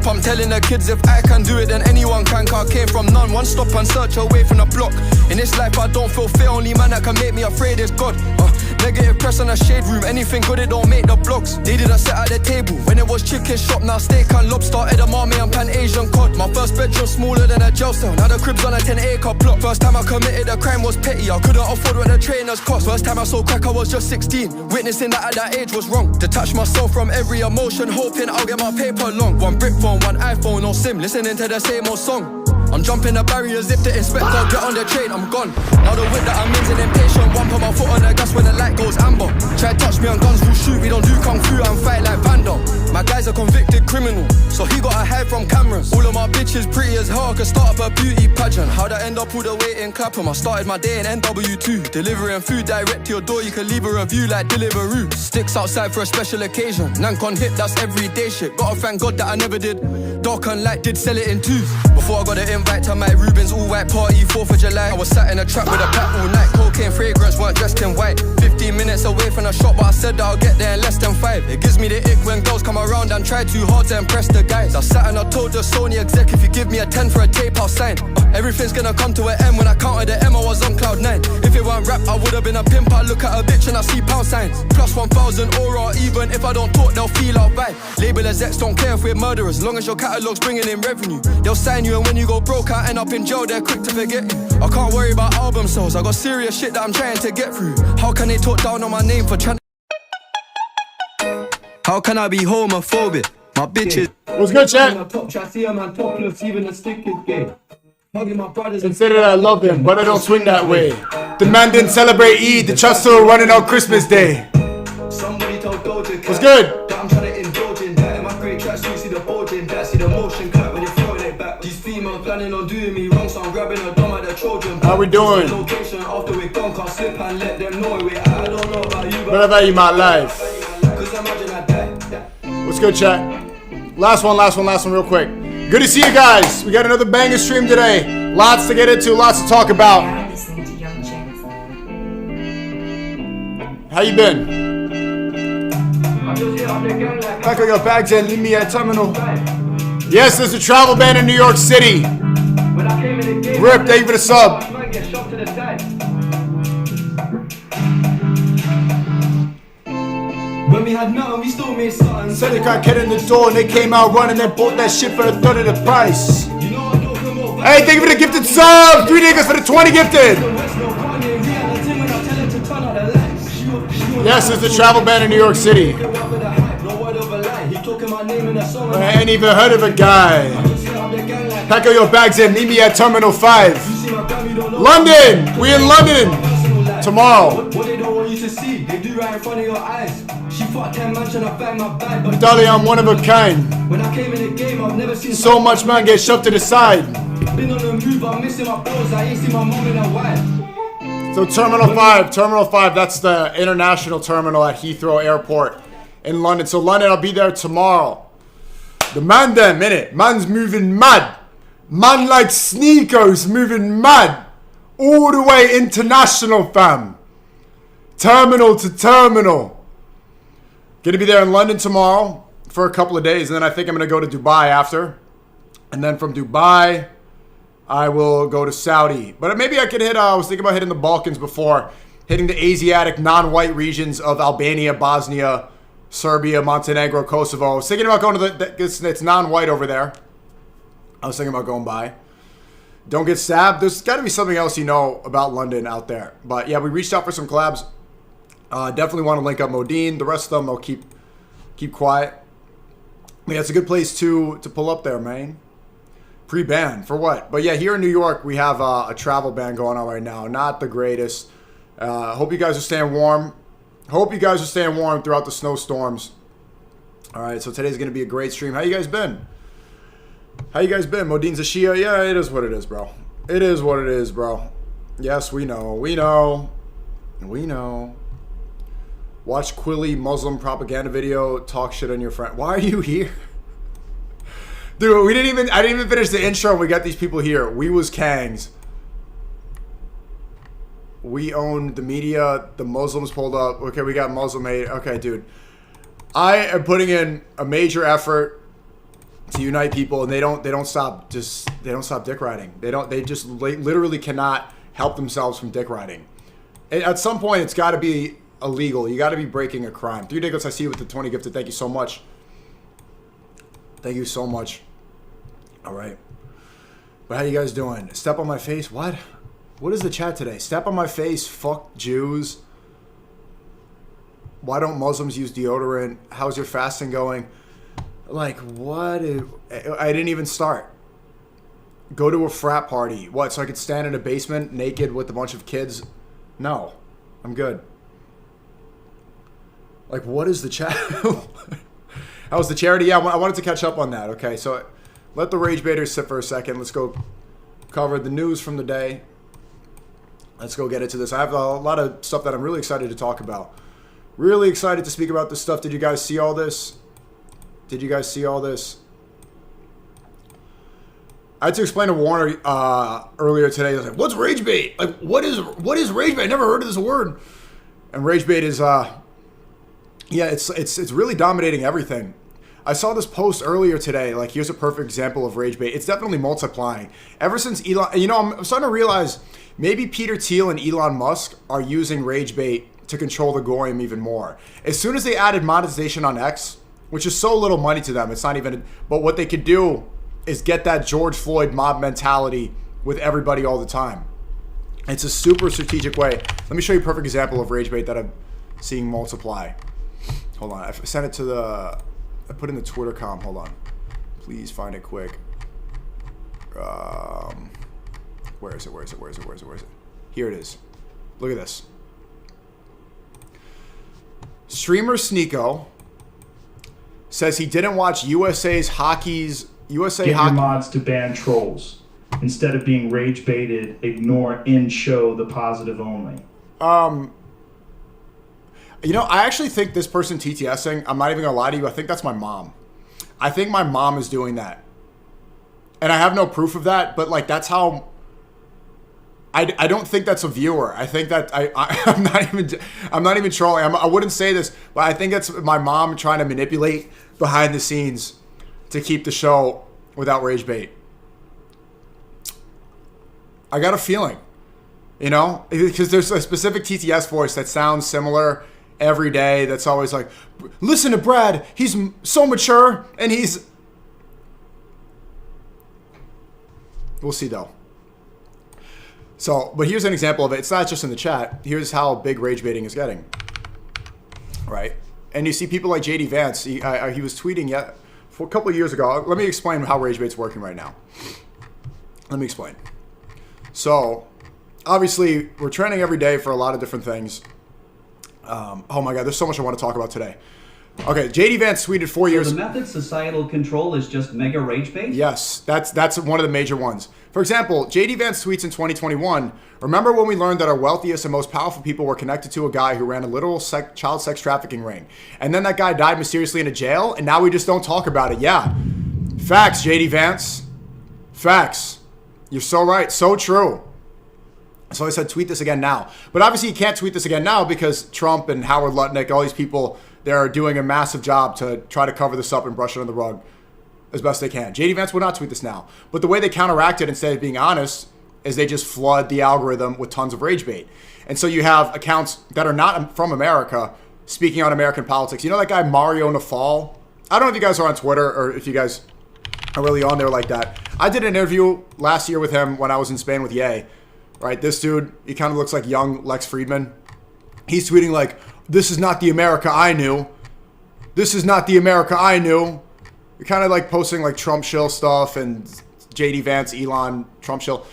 drip, I'm telling the kids if I can do it, then anyone can. Car came from none, one stop and search away from the block. In this life I don't feel fear, only man that can make me afraid is God. Negative press on a shade room, anything good it don't make the blocks. They didn't sit at the table when it was chicken shop, now steak and lobster, edamame and pan Asian cod. My first bedroom smaller than a jail cell, now the crib's on a 10-acre plot. First time I committed a crime was petty, I couldn't afford what the trainers cost. First time I saw crack I was just 16, witnessing that at that age was wrong. Detach myself from every emotion, hoping I'll get my paper long. One brick phone, one iPhone, no SIM, listening to the same old song. I'm jumping the barriers, if the inspector get on the train, I'm gone. Now the whip that I'm in's an impatient one, put my foot on the gas when the light goes amber. Try touch me on guns, we'll shoot, we don't do kung fu and fight like Panda. My guy's a convicted criminal, so he gotta hide from cameras. All of my bitches pretty as hell, I could start up a beauty pageant. How'd I end up all the way in Clapham? I started my day in NW2, delivering food direct to your door, you can leave a review like Deliveroo. Sticks outside for a special occasion, Nancon hit, that's everyday shit. Gotta thank God that I never did. Dark and light did sell it in twos. Before I got an invite to my Rubens all-white party, 4th of July. I was sat in a trap with a pack all night, cocaine fragrance, weren't dressed in white. 15 minutes away from the shop, but I said that I'll get there in less than 5. It gives me the ick when girls come around and try too hard to impress the guys. I sat and I told the Sony exec, if you give me a 10 for a tape, I'll sign. Everything's gonna come to an end. When I counted the M, I was on cloud 9. If it weren't rap, I would've been a pimp. I look at a bitch and I see pound signs. Plus 1,000 aura, even if I don't talk, they'll feel our vibe. Label as X, don't care if we're murderers, long as your catalog's bringing in revenue. They'll sign you, and when you go broke, I end up in jail, they're quick to forget you. I can't worry about album sales, I got serious shit that I'm trying to get through. How can they talk down on my name for trying? How can I be homophobic? My bitches. What's good, chat? Consider that I love him, but I don't swing that way. The man didn't celebrate Eid, the trust still running out Christmas Day. What's good? I'm trying to indulge in that. In my great tracks, you see the bulging. That see the motion cut when you're throwing it back. These females planning on doing me wrong, so I'm grabbing a dumb at the Trojan. How we doing? Location after we're gone, can't slip and let them know we're at. I don't know about you, but I value my life. What's good, chat? Last one real quick. Good to see you guys. We got another banger stream today. Lots to get into, lots to talk about. How you been? Pack up your bags and leave me at terminal. Yes, there's a travel ban in New York City. Rip, thank you for the sub. When we had nothing, we still made something. Said they got kid in the door and they came out running and bought that shit for a third of the price. Hey, thank you for the gifted sub. 3 niggas for the 20 gifted. Yes, there's a travel ban in New York City. I ain't even heard of a guy. Pack up your bags and meet me at Terminal 5. London! We in London tomorrow. Dolly, I'm one of a kind. So much man get shoved to the side. So Terminal 5, that's the international terminal at Heathrow Airport in London. So London, I'll be there tomorrow. The man there, minute. Man's moving mad. Man like SNEAKO's moving mad. All the way international, fam. Terminal to terminal. Gonna be there in London tomorrow for a couple of days. And then I think I'm gonna go to Dubai after. And then from Dubai, I will go to Saudi. But maybe I could hit, I was thinking about hitting the Balkans before. Hitting the Asiatic non-white regions of Albania, Bosnia, Serbia, Montenegro, Kosovo. I was thinking about going to it's non-white over there. I was thinking about going by. Don't get stabbed. There's got to be something else you know about London out there. But yeah, we reached out for some collabs. Definitely want to link up Modine. The rest of them, they'll keep quiet. Yeah, it's a good place to pull up there, man. Pre-ban for what? But yeah, here in New York, we have a travel ban going on right now. Not the greatest. Hope you guys are staying warm. Hope you guys are staying warm throughout the snowstorms. All right, so today's going to be a great stream. How you guys been? How you guys been? Modine's a Shia? Yeah, it is what it is, bro. It is what it is, bro. Yes, we know. We know. We know. Watch Quilly Muslim propaganda video. Talk shit on your friend. Why are you here? Dude, I didn't even finish the intro and we got these people here. We was Kangs. We own the media. The Muslims pulled up. Okay, we got Muslim aid. Okay, dude. I am putting in a major effort to unite people, and they don't stop dick riding. They just literally cannot help themselves from dick riding. At some point, it's got to be illegal. You got to be breaking a crime. 3 Diglets, I see you with the 20 gifted. Thank you so much. Thank you so much. All right. But how you guys doing? Step on my face? What? What is the chat today? Step on my face. Fuck Jews. Why don't Muslims use deodorant? How's your fasting going? Like, what? I didn't even start. Go to a frat party. What, so I could stand in a basement naked with a bunch of kids? No. I'm good. Like, what is the chat? How's the charity? Yeah, I wanted to catch up on that. Okay, so let the rage baiters sit for a second. Let's go cover the news from the day. Let's go get into this. I have a lot of stuff that I'm really excited to talk about. Really excited to speak about this stuff. Did you guys see all this? Did you guys see all this? I had to explain to Warner earlier today. I was like, "What's rage bait? Like, what is rage bait? I never heard of this word." And rage bait is, yeah, it's really dominating everything. I saw this post earlier today. Like, here's a perfect example of rage bait. It's definitely multiplying. Ever since Elon, you know, I'm starting to realize maybe Peter Thiel and Elon Musk are using rage bait to control the goyim even more. As soon as they added monetization on X, which is so little money to them, it's not even, but what they could do is get that George Floyd mob mentality with everybody all the time. It's a super strategic way. Let me show you a perfect example of rage bait that I'm seeing multiply. Hold on, I sent it to the, I put in the Twitter com, hold on. Please find it quick. Where is it? Here it is. Look at this. Streamer SNEAKO says he didn't watch USA hockey. Get your mods to ban trolls. Instead of being rage baited, ignore and show the positive only. You know, I actually think this person TTSing, I'm not even gonna lie to you, I think that's my mom. I think my mom is doing that. And I have no proof of that, but like that's how I don't think that's a viewer. I think that I'm not even trolling. I wouldn't say this, but I think it's my mom trying to manipulate behind the scenes to keep the show without rage bait. I got a feeling, you know, because there's a specific TTS voice that sounds similar every day. That's always like, listen to Brad. He's so mature, and he's. We'll see though. So, but here's an example of it. It's not just in the chat. Here's how big rage baiting is getting. Right? And you see people like JD Vance. He was tweeting for a couple of years ago. Let me explain how rage bait's working right now. Let me explain. So, obviously, we're trending every day for a lot of different things. Oh my God, there's so much I want to talk about today. Okay, JD Vance tweeted 4 years. So the method societal control is just mega rage bait? Yes, that's one of the major ones. For example, JD Vance tweets in 2021, remember when we learned that our wealthiest and most powerful people were connected to a guy who ran a literal child sex trafficking ring. And then that guy died mysteriously in a jail, and now we just don't talk about it. Yeah. Facts, JD Vance. Facts. You're so right. So true. So I said tweet this again now. But obviously you can't tweet this again now because Trump and Howard Lutnick, all these people, they're doing a massive job to try to cover this up and brush it under the rug as best they can. JD Vance would not tweet this now. But the way they counteract it instead of being honest is they just flood the algorithm with tons of rage bait. And so you have accounts that are not from America speaking on American politics. You know that guy Mario Nafal? I don't know if you guys are on Twitter or if you guys are really on there like that. I did an interview last year with him when I was in Spain with Ye. Right, this dude, he kind of looks like young Lex Friedman. He's tweeting like, this is not the America I knew. This is not the America I knew. You're kind of like posting like Trump shill stuff and JD Vance, Elon, Trump shill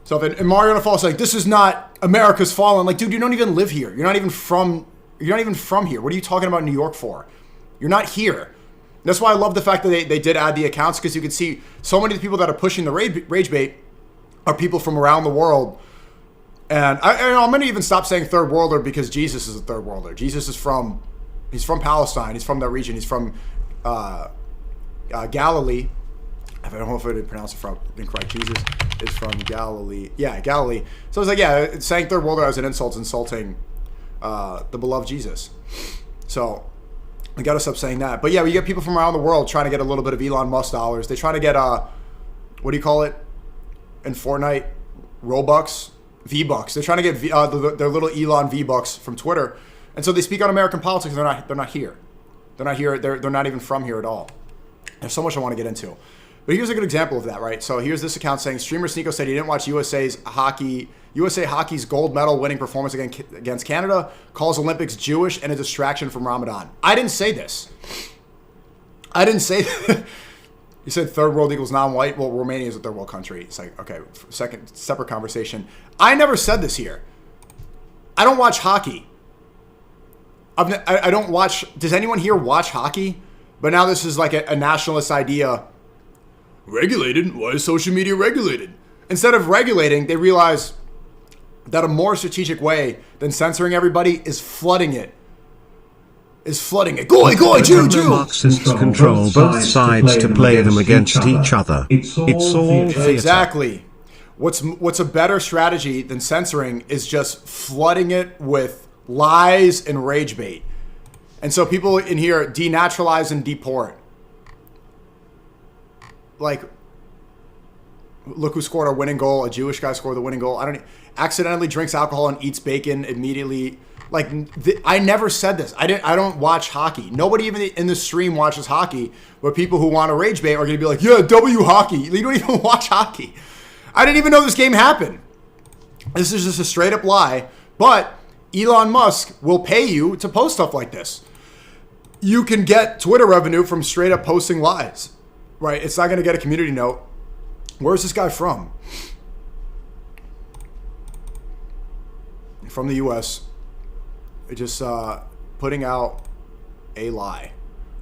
stuff. And Mario Nafal's like, this is not America's fallen. Like, dude, you don't even live here. You're not even from here. What are you talking about New York for? You're not here. That's why I love the fact that they did add the accounts, because you can see so many of the people that are pushing the rage bait are people from around the world. And I'm going to even stop saying third worlder, because Jesus is a third worlder. Jesus is he's from Palestine. He's from that region. He's from Galilee. I don't know if I did pronounce it incorrect. Jesus is from Galilee. Yeah, Galilee. So I was like, yeah, saying third worlder as an insult is insulting the beloved Jesus. So I gotta stop saying that. But yeah, we get people from around the world trying to get a little bit of Elon Musk dollars. They try to get what do you call it in Fortnite? Robux, V-Bucks. They're trying to get their little Elon V-Bucks from Twitter, and so they speak on American politics. They're not here. They're not here. They're not even from here at all. There's so much I want to get into, but here's a good example of that, right? So here's this account saying streamer SNEAKO said he didn't watch USA Hockey's gold medal winning performance against Canada, calls Olympics Jewish and a distraction from Ramadan. I didn't say this. I didn't say that. You said third world equals non-white. Well, Romania is a third world country. It's like, okay, separate conversation. I never said this here. I don't watch hockey. I don't watch. Does anyone here watch hockey? But now this is like a nationalist idea. Regulated? Why is social media regulated? Instead of regulating, they realize that a more strategic way than censoring everybody is flooding it. Goy, Jew. Marxists control both sides to play them against each other. It's all theater. Exactly. What's a better strategy than censoring is just flooding it with lies and rage bait. And so people in here denaturalize and deport. Like, look who scored our winning goal. A Jewish guy scored the winning goal. Accidentally drinks alcohol and eats bacon immediately. Like, I never said this. I don't watch hockey. Nobody even in the stream watches hockey. But people who want to rage bait are going to be like, yeah, W hockey. You don't even watch hockey. I didn't even know this game happened. This is just a straight up lie. But Elon Musk will pay you to post stuff like this. You can get Twitter revenue from straight up posting lies, right? It's not going to get a community note. Where's this guy from? From the U.S. Just putting out a lie.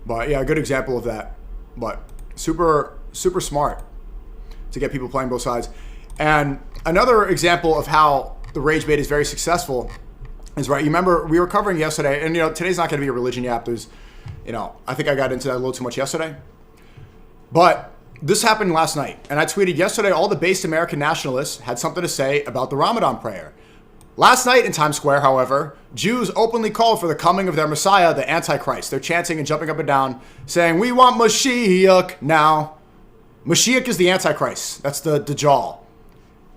But yeah, a good example of that. But super smart to get people playing both sides. And another example of how the rage bait is very successful is, right, you remember we were covering yesterday, and today's not going to be a religion yap. There's, I think I got into that a little too much yesterday. But this happened last night, and I tweeted yesterday all the based American nationalists had something to say about the Ramadan prayer. Last night in Times Square, however, Jews openly called for the coming of their Messiah, the Antichrist. They're chanting and jumping up and down, saying, we want Mashiach now. Mashiach is the Antichrist. That's the Dajjal.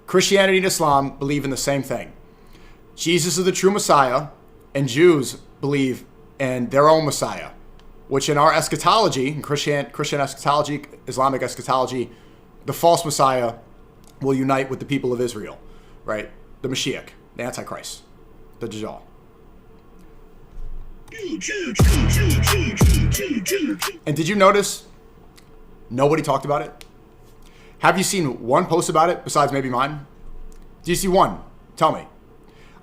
Christianity and Islam believe in the same thing. Jesus is the true Messiah, and Jews believe in their own Messiah, which in our eschatology, in Christian eschatology, Islamic eschatology, the false Messiah will unite with the people of Israel, right? The Mashiach, the Antichrist, the Dajjal. And did you notice nobody talked about it? Have you seen one post about it besides maybe mine? Do you see one? Tell me.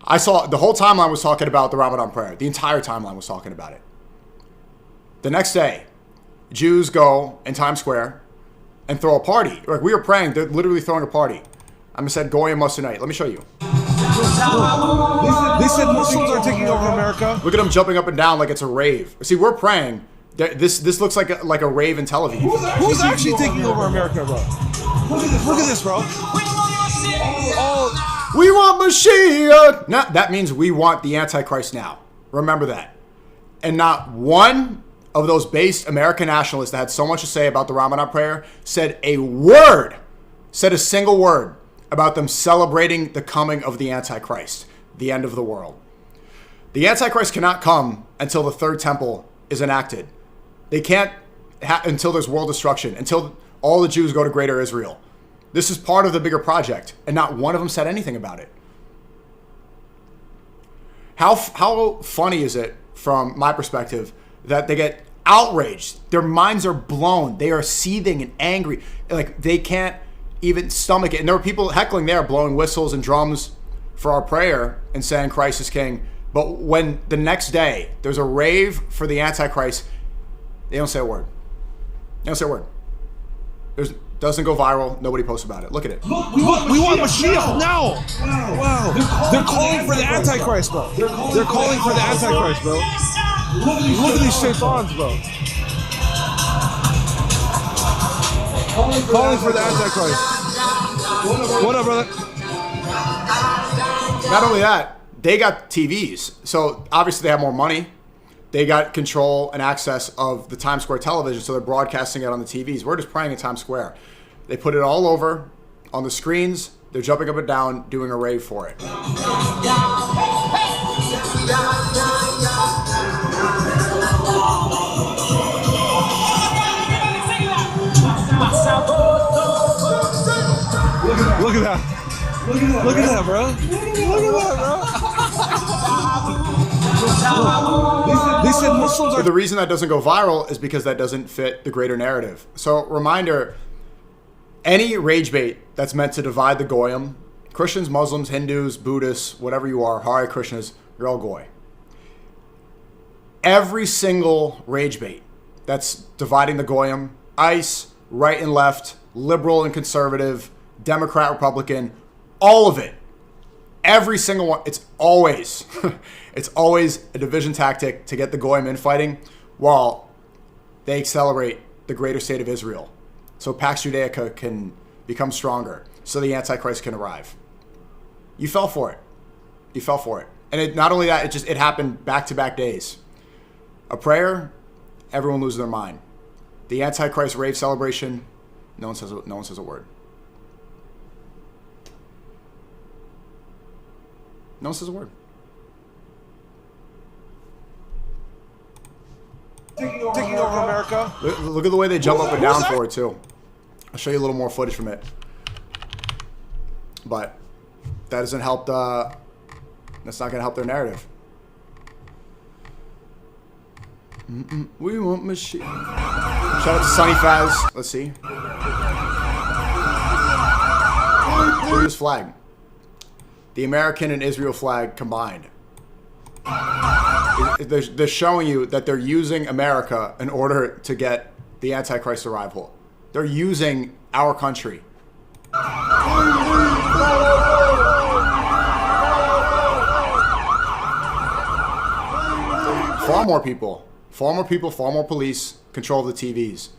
I saw the whole timeline was talking about the Ramadan prayer. The entire timeline was talking about it. The next day, Jews go in Times Square and throw a party. Like, we were praying, they're literally throwing a party. I said, Goyim must unite. Let me show you. They said Muslims are taking over America. Look at them jumping up and down like it's a rave. See, we're praying. This looks like a rave in Tel Aviv. Who's actually taking over America, bro? Look at this, bro. Oh, we want Mashiach. No, that means we want the Antichrist now. Remember that. And not one of those based American nationalists that had so much to say about the Ramadan prayer said a single word about them celebrating the coming of the Antichrist, the end of the world. The Antichrist cannot come until the third temple is enacted. They can't until there's world destruction, until all the Jews go to Greater Israel. This is part of the bigger project, and not one of them said anything about it. How funny is it, from my perspective, that they get outraged? Their minds are blown. They are seething and angry. Like, they can't even stomach it. And there were people heckling there, blowing whistles and drums for our prayer and saying Christ is king. But when the next day there's a rave for the Antichrist, they don't say a word. They don't say a word. Doesn't go viral. Nobody posts about it. Look at it. Look, we want Mashiach now. Wow. They're calling for the Antichrist, bro. They're calling for the Antichrist, bro. Look at these shaitans, bro. Calling for the Antichrist. What up, brother? Not only that, they got TVs. So obviously they have more money. they got control and access of the Times Square television, so they're broadcasting it on the TVs. We're just praying in Times Square. They put it all over on the screens. They're jumping up and down, doing a rave for it. Look at that. Look at that, bro. Look at that, bro. They said Muslims are... The reason that doesn't go viral is because that doesn't fit the greater narrative. So, reminder, any rage bait that's meant to divide the Goyim, Christians, Muslims, Hindus, Buddhists, whatever you are, Hare Krishnas, you're all Goy. Every single rage bait that's dividing the Goyim, ICE, right and left, liberal and conservative, Democrat, Republican, all of it, every single one, it's always a division tactic to get the Goyim infighting while they accelerate the greater state of Israel. So Pax Judaica can become stronger, so the Antichrist can arrive. You fell for it. You fell for it. And not only that, it happened back-to-back days. A prayer, everyone loses their mind. The Antichrist rave celebration, no one says a word. No one says a word. taking over America. Look at the way they jump up and down for it, too. I'll show you a little more footage from it. But that doesn't help that's not going to help their narrative. We want machine. Shout out to Sunny Faz. Let's see. Look at this flag. The American and Israel flag combined. They're showing you that they're using America in order to get the Antichrist arrival. They're using our country. Far more people, far more police control the TVs.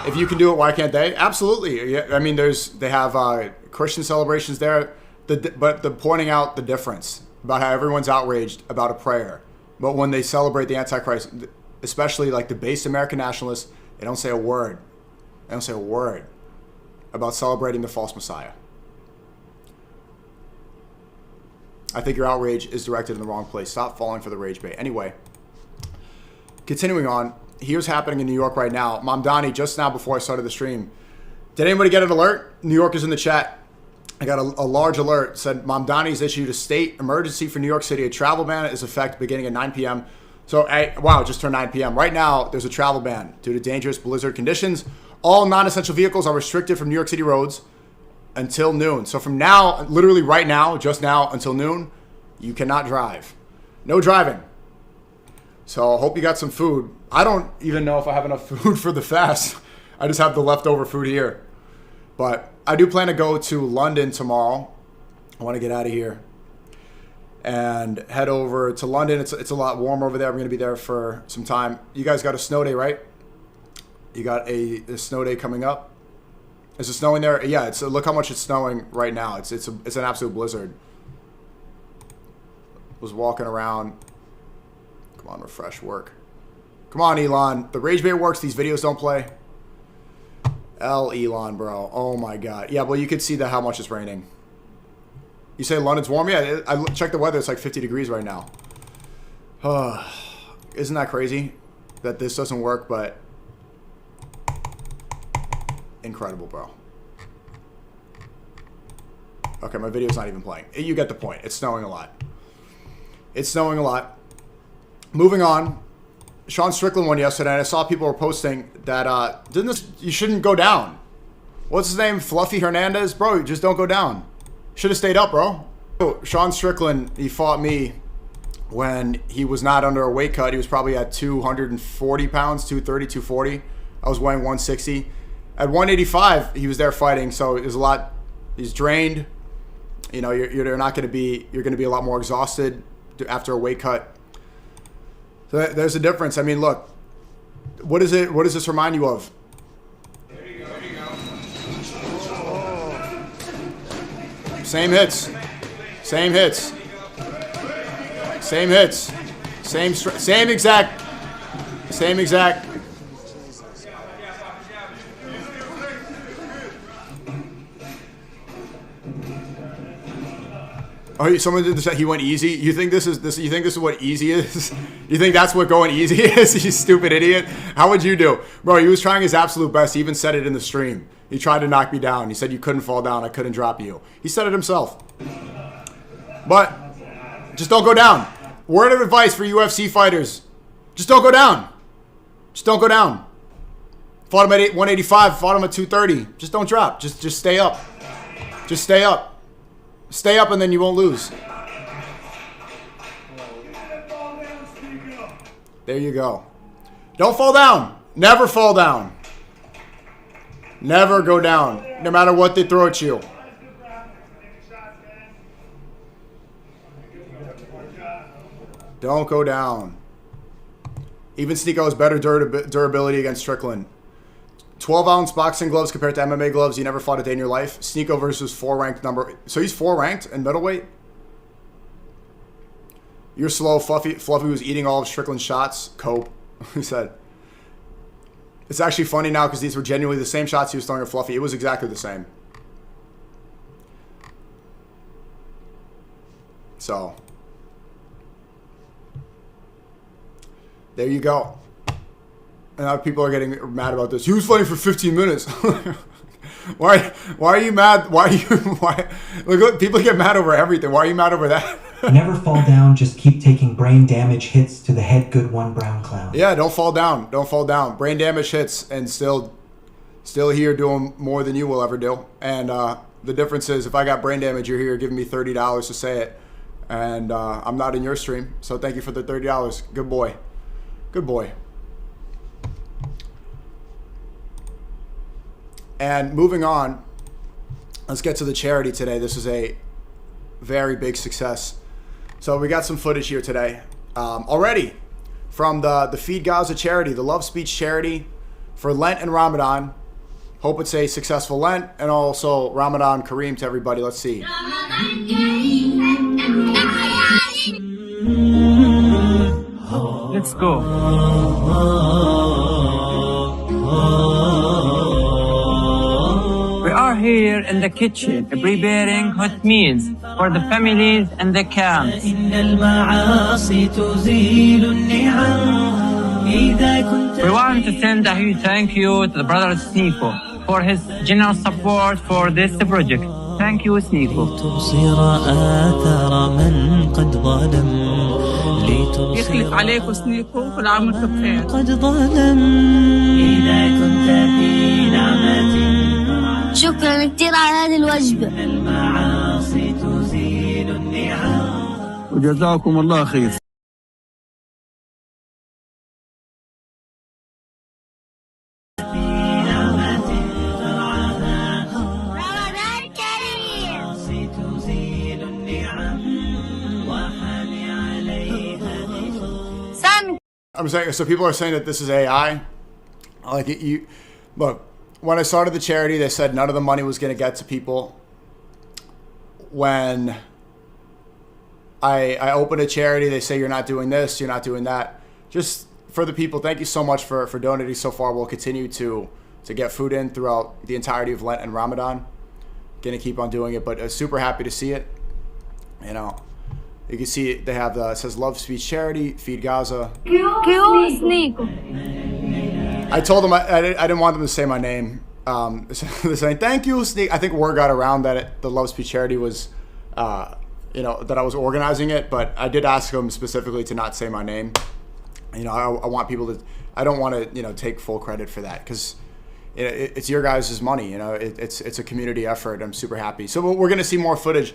If you can do it, why can't they? Absolutely. Yeah, I mean, they have Christian celebrations there, but they're pointing out the difference about how everyone's outraged about a prayer. But when they celebrate the Antichrist, especially like the base American nationalists, they don't say a word. They don't say a word about celebrating the false Messiah. I think your outrage is directed in the wrong place. Stop falling for the rage bait. Anyway, continuing on. Here's happening in New York right now. Mamdani, just now before I started the stream. Did anybody get an alert? New York is in the chat. I got a large alert. Said Mamdani's issued a state emergency for New York City. A travel ban is effect beginning at 9 p.m. So, wow, it just turned 9 p.m. Right now, there's a travel ban due to dangerous blizzard conditions. All non-essential vehicles are restricted from New York City roads until noon. So from now, literally right now, just now until noon, you cannot drive. No driving. So I hope you got some food. I don't even know if I have enough food for the fast. I just have the leftover food here. But I do plan to go to London tomorrow. I want to get out of here and head over to London. It's a lot warmer over there. I'm going to be there for some time. You guys got a snow day, right? You got a snow day coming up. Is it snowing there? Yeah, look how much it's snowing right now. It's an absolute blizzard. Was walking around. Come on, refresh, work. Come on, Elon. The rage bait works. These videos don't play. Elon, bro. Oh my god. Yeah, well, you could see how much it's raining. You say London's warm? Yeah, I checked the weather. It's like 50 degrees right now. Isn't that crazy that this doesn't work? But incredible, bro. Okay, my video's not even playing. You get the point. It's snowing a lot. It's snowing a lot. Moving on. Sean Strickland won yesterday, and I saw people were posting that you shouldn't go down. What's his name? Fluffy Hernandez? Bro, you just don't go down. Should have stayed up, bro. Sean Strickland, he fought me when he was not under a weight cut. He was probably at 240 pounds, 230, 240. I was weighing 160. At 185, he was there fighting, so it was a lot. He's drained. You know, you're not going to be. You're going to be a lot more exhausted after a weight cut. So there's a difference. I mean, look. What does this remind you of? There you go. Same hits. Same hits. Same hits. Same exact. Oh, someone did this. He went easy. You think this is You think this is what easy is? You think that's what going easy is? You stupid idiot. How would you do, bro? He was trying his absolute best. He even said it in the stream. He tried to knock me down. He said you couldn't fall down. I couldn't drop you. He said it himself. But just don't go down. Word of advice for UFC fighters: just don't go down. Just don't go down. Fought him at 185. Fought him at 230. Just don't drop. Just stay up. Just stay up. Stay up and then you won't lose. There you go. Don't fall down. Never fall down. Never go down. No matter what they throw at you. Don't go down. Even SNEAKO has better durability against Strickland. 12-ounce boxing gloves compared to MMA gloves. You never fought a day in your life. SNEAKO versus 4-ranked number. So he's 4-ranked in middleweight? You're slow. Fluffy was eating all of Strickland's shots. Cope. He said. It's actually funny now because these were genuinely the same shots he was throwing at Fluffy. It was exactly the same. So. There you go. And now people are getting mad about this. He was fighting for 15 minutes. Why are you mad? Look, people get mad over everything. Why are you mad over that? Never fall down. Just keep taking brain damage hits to the head. Good one, Brown Clown. Yeah, don't fall down. Don't fall down. Brain damage hits and still here doing more than you will ever do. And the difference is if I got brain damage, you're here giving me $30 to say it. And I'm not in your stream. So thank you for the $30. Good boy. Good boy. And moving on, let's get to the charity today. This is a very big success. So we got some footage here today already from the Feed Gaza charity, the Love Speech charity for Lent and Ramadan. Hope it's a successful Lent and also Ramadan Kareem to everybody. Let's see. Let's go. We are here in the kitchen preparing hot meals for the families in the camps. We want to send a huge thank you to the brother SNEAKO for his generous support for this project. Thank you, SNEAKO. يخلف عليكم سنيكو كل عام وانتم بخير. قد ظلم إذا كنت في نعمة. شكرا كثير على هذه الوجبة. المعاصي تزيل النعم. وجزاكم الله خير. I'm saying, so people are saying that this is AI. Like you, look, when I started the charity, they said none of the money was going to get to people. When I open a charity, they say you're not doing this, you're not doing that. Just for the people, thank you so much for donating so far. We'll continue to get food in throughout the entirety of Lent and Ramadan. Going to keep on doing it, but super happy to see it. You know. You can see they have it says Love Speech Charity, Feed Gaza. I told them I didn't want them to say my name. They're saying thank you, Sneak. I think word got around that the Love Speech Charity was, that I was organizing it, but I did ask them specifically to not say my name. You know, I want people to. I don't want to take full credit for that because it's your guys' money. You know, it's a community effort. I'm super happy. So we're gonna see more footage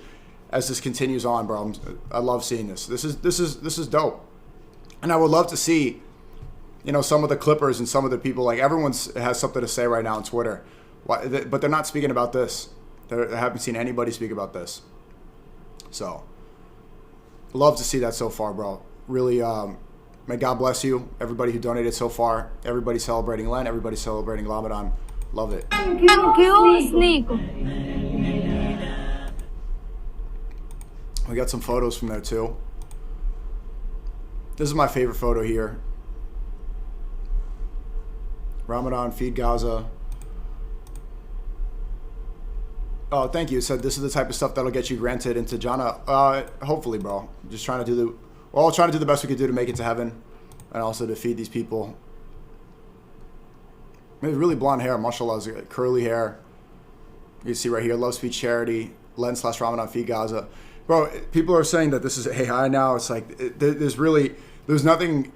as this continues on, bro. I love seeing this. This is dope, and I would love to see, some of the Clippers and some of the people. Like everyone has something to say right now on Twitter, but they're not speaking about this. I haven't seen anybody speak about this. So, love to see that so far, bro. Really, may God bless you, everybody who donated so far. Everybody celebrating Lent. Everybody celebrating Ramadan. Love it. Thank you, SNEAKO. We got some photos from there too. This is my favorite photo here. Ramadan, feed Gaza. Oh, thank you. It said this is the type of stuff that'll get you granted into Jannah. Hopefully, bro. Just trying to do the... We're all trying to do the best we could do to make it to heaven. And also to feed these people. Maybe really blonde hair. Mashallah, curly hair. You can see right here. Love Speech Charity. Len/Ramadan feed Gaza. Bro, people are saying that this is AI now. It's like, there's nothing...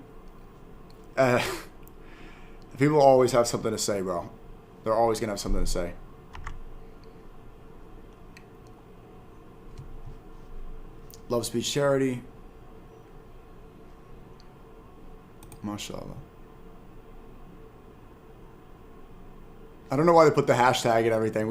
people always have something to say, bro. They're always going to have something to say. Love Speech Charity. MashaAllah. I don't know why they put the hashtag and everything.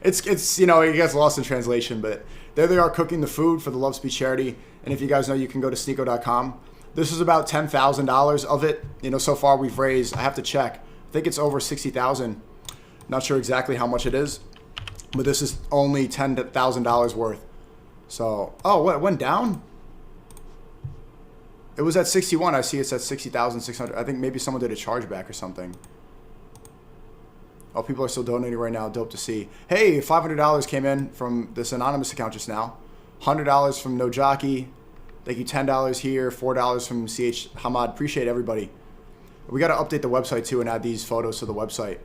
It's you know, it gets lost in translation, but there they are cooking the food for the Love Speech Charity. And if you guys know, you can go to SNEAKO.com. This is about $10,000 of it. You know, so far we've raised, I have to check. I think it's over 60,000. Not sure exactly how much it is, but this is only $10,000 worth. So, oh, what, it went down? It was at 61. I see it's at 60,600. I think maybe someone did a chargeback or something. Oh, people are still donating right now. Dope to see. Hey, $500 came in from this anonymous account just now. $100 from No Jockey. Thank you. $10 here. $4 from CH Hamad. Appreciate everybody. We got to update the website too and add these photos to the website.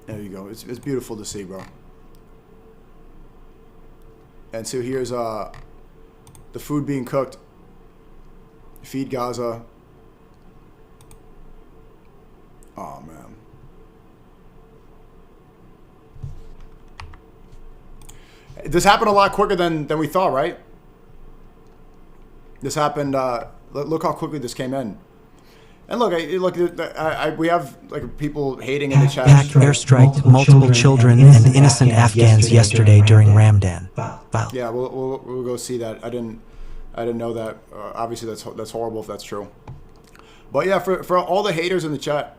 There you go. It's beautiful to see, bro. And so here's the food being cooked. Feed Gaza. Oh, man. This happened a lot quicker than we thought, right? This happened, look how quickly this came in. And look, we have like people hating in the chat. Pak airstriked multiple children and innocent Afghans yesterday during Ramadan. Wow. Yeah, we'll go see that. I didn't know that. Obviously, that's horrible if that's true. But yeah, for all the haters in the chat,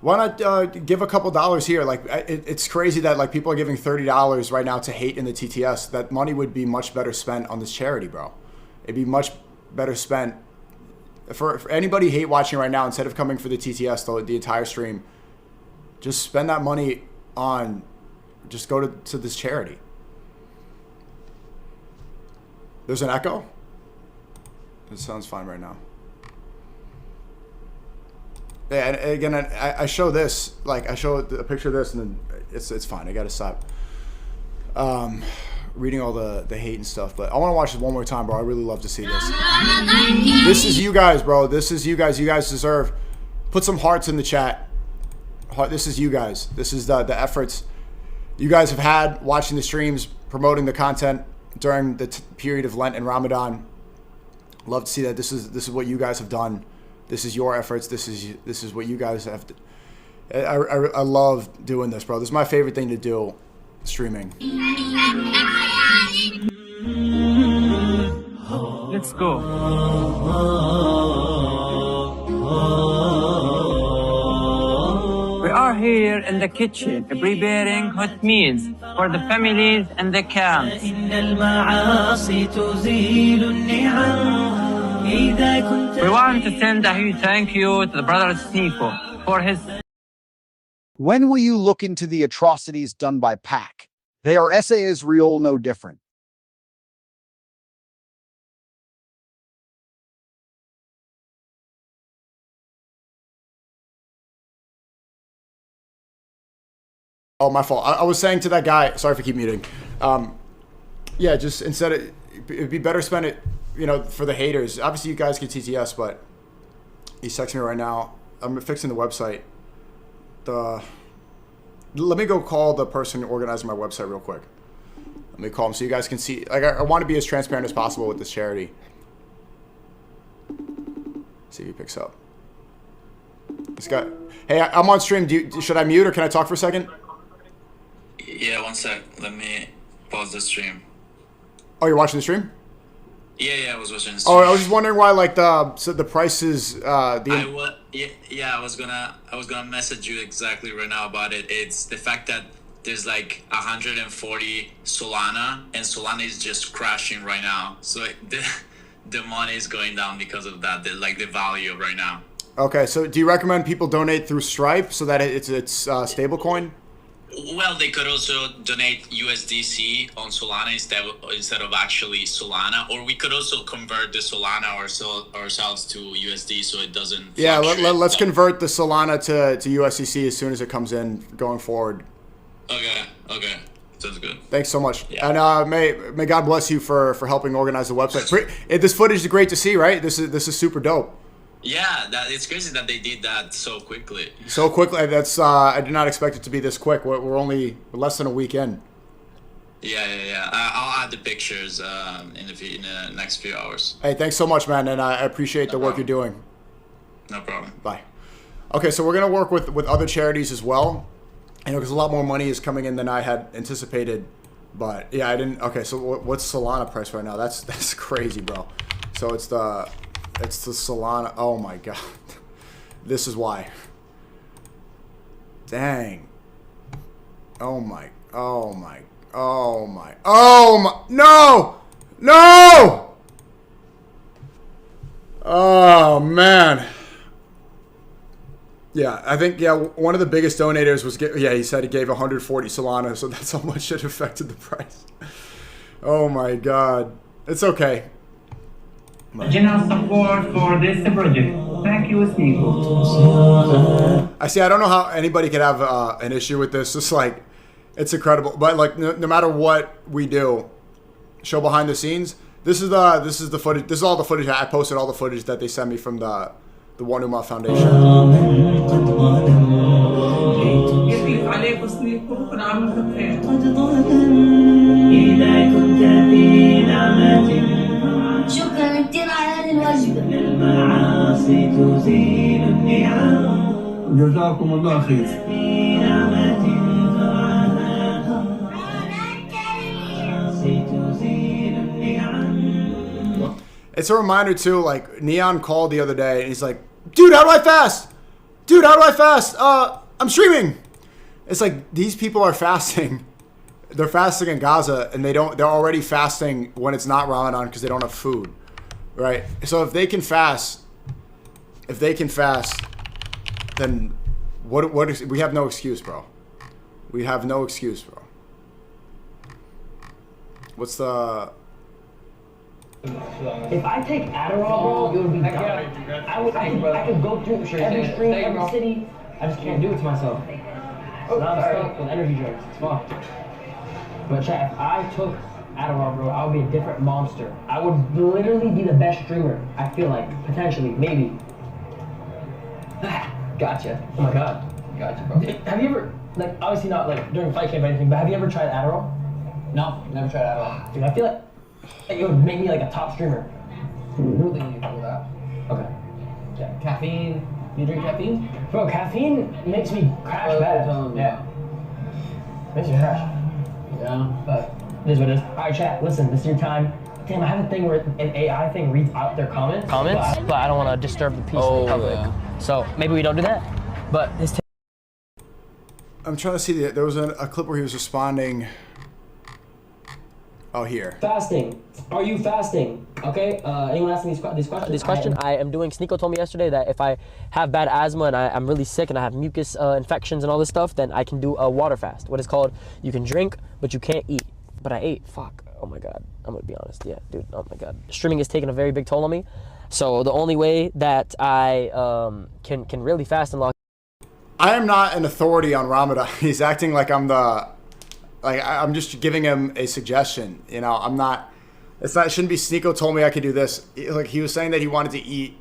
why not give a couple dollars here? Like it's crazy that like people are giving $30 right now to hate in the TTS. That money would be much better spent on this charity, bro. It'd be much better spent for anybody hate watching right now. Instead of coming for the TTS the entire stream, just spend that money on, just go to this charity. There's an echo. It sounds fine right now. Yeah, and again, I show this, like I show a picture of this, and then it's fine. I gotta stop reading all the hate and stuff. But I want to watch this one more time, bro. I really love to see this. This is you guys, bro. This is you guys. You guys deserve. Put some hearts in the chat. This is you guys. This is the efforts you guys have had watching the streams, promoting the content during the period of Lent and Ramadan. Love to see that. This is what you guys have done. This is your efforts. This is what you guys have. I love doing this, bro. This is my favorite thing to do, streaming. Let's go. We are here in the kitchen preparing hot meals for the families in the camps. We want to send a huge thank you to the brother SNEAKO for his... When will you look into the atrocities done by Pak? They are Israel no different. Oh, my fault. I was saying to that guy, sorry if I keep muting. Yeah, just instead it'd be better spend it, you know, for the haters. Obviously, you guys get TTS, but he's texting me right now. I'm fixing the website. Let me go call the person organizing my website real quick. Let me call him so you guys can see. Like, I want to be as transparent as possible with this charity. See if he picks up. This guy. Hey, I'm on stream. Should I mute or can I talk for a second? Yeah, one sec. Let me pause the stream. Oh, you're watching the stream? Yeah, I was watching the stream. Oh, I was just wondering why, like, the prices. I was gonna message you exactly right now about it. It's the fact that there's like 140 Solana, and Solana is just crashing right now. So the money is going down because of that. The value right now. Okay, so do you recommend people donate through Stripe so that it's stable coin? Well, they could also donate USDC on Solana instead of actually Solana, or we could also convert the Solana ourselves to USD so it doesn't. Yeah, let's convert the Solana to USDC as soon as it comes in going forward. Okay, sounds good. Thanks so much, yeah. And may God bless you for helping organize the website. This footage is great to see, right? This is super dope. Yeah, it's crazy that they did that so quickly. So quickly, that's I did not expect it to be this quick. We're only less than a week in. Yeah. I'll add the pictures in the next few hours. Hey, thanks so much, man, and I appreciate the work you're doing. No problem. Bye. Okay, so we're gonna work with other charities as well, because a lot more money is coming in than I had anticipated. But yeah, I didn't. Okay, so what's Solana price right now? That's crazy, bro. So it's the Solana. Oh my god. This is why. Dang. Oh my. No! Oh man. Yeah, I think one of the biggest donators was he said he gave 140 Solana, so that's how much it affected the price. Oh my god. It's okay. General support for this project. Thank you, SNEAKO. I don't know how anybody could have an issue with this. It's like, it's incredible. But like, no matter what we do, show behind the scenes. This is the footage. This is all the footage. I posted all the footage that they sent me from the One Ummah Foundation. شكرا كتير على هذه الوجبة. المعاصي تزيل النعم. جزاكم الله خير. It's a reminder too, like Neon called the other day and he's like, dude, how do I fast? Dude, how do I fast? I'm streaming. It's like, these people are fasting. They're fasting in Gaza and they're already fasting when it's not Ramadan because they don't have food, right? So if they can fast, then we have no excuse, bro. We have no excuse, bro. What's the... If I take Adderall, bro, it would be done. I could go through every stream, every city. I just can't do it to myself. So now I'm stuck with energy drinks. It's fucked. But chat, if I took Adderall, bro, I would be a different monster. I would literally be the best streamer. I feel like, potentially, maybe. Gotcha. Oh my god. Gotcha, bro. Have you ever, like, obviously not like during fight camp or anything, but have you ever tried Adderall? No, never tried Adderall. Dude, I feel like it would make me like a top streamer. What do you need for that? Okay. Yeah. Caffeine. You drink caffeine? Bro, caffeine makes me crash bad. Yeah. Makes me crash. Yeah. But it is what it is. Alright, chat, listen, this is your time. Damn, I have a thing where an AI thing reads out their comments, but I don't want to disturb the peace of the public. Yeah. So maybe we don't do that. But this. I'm trying to see there was a clip where he was responding. Oh, here. Fasting. Are you fasting? Okay. Anyone asking these questions? This question. I am doing. SNEAKO told me yesterday that if I have bad asthma and I'm really sick and I have mucus infections and all this stuff, then I can do a water fast. What is called? You can drink, but you can't eat. But I ate. Fuck. Oh my god. I'm gonna be honest. Yeah, dude. Oh my god. Streaming has taken a very big toll on me. So the only way that I can really fast and lock. I am not an authority on Ramadan. He's acting like I'm I'm just giving him a suggestion. You know, I'm not. It shouldn't be SNEAKO told me I could do this. Like, he was saying that he wanted to eat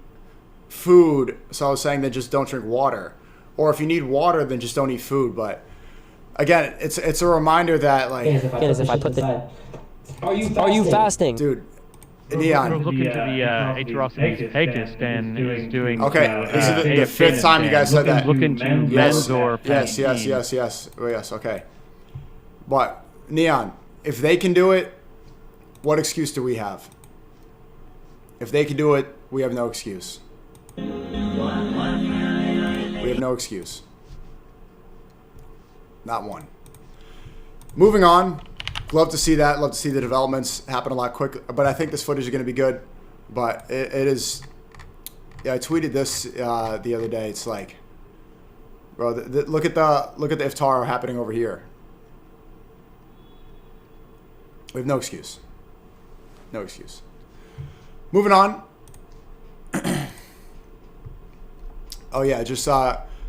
food, so I was saying that just don't drink water. Or if you need water, then just don't eat food. But again, it's a reminder that like. If I put the. Are you fasting? Dude. Neon. Look into the atrocities Pakistan is doing. Okay, this is the fifth time you guys said that. Look into Menzor. Yes. Okay. But Neon, if they can do it, what excuse do we have? If they can do it, we have no excuse. We have no excuse. Not one. Moving on. Love to see that. Love to see the developments happen a lot quicker. But I think this footage is going to be good. But it is... Yeah, I tweeted this the other day. It's like... Bro, look at the iftar happening over here. We have no excuse. No excuse. Moving on. Oh yeah, just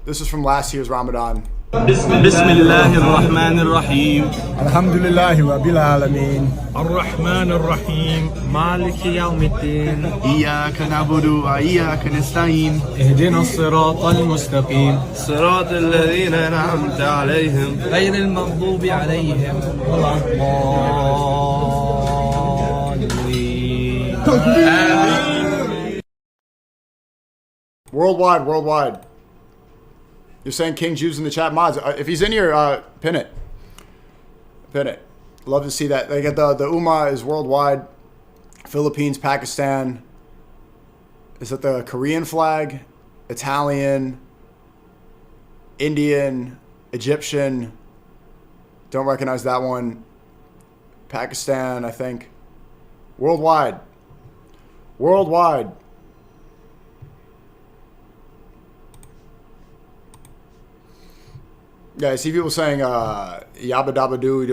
this is from last year's Ramadan. بسم الله الرحمن الرحيم الحمد لله رب العالمين الرحمن الرحيم مالك يوم الدين إياك نعبد وإياك نستعين اهدنا الصراط المستقيم صراط الذين أنعمت عليهم غير المغضوب عليهم ولا الضالين. Worldwide. You're saying King Jews in the chat. Mods, if he's in here, pin it. Pin it. Love to see that. They get the Ummah is worldwide. Philippines, Pakistan. Is that the Korean flag? Italian. Indian. Egyptian. Don't recognize that one. Pakistan, I think. Worldwide. Yeah, I see people saying yabba dabba doo,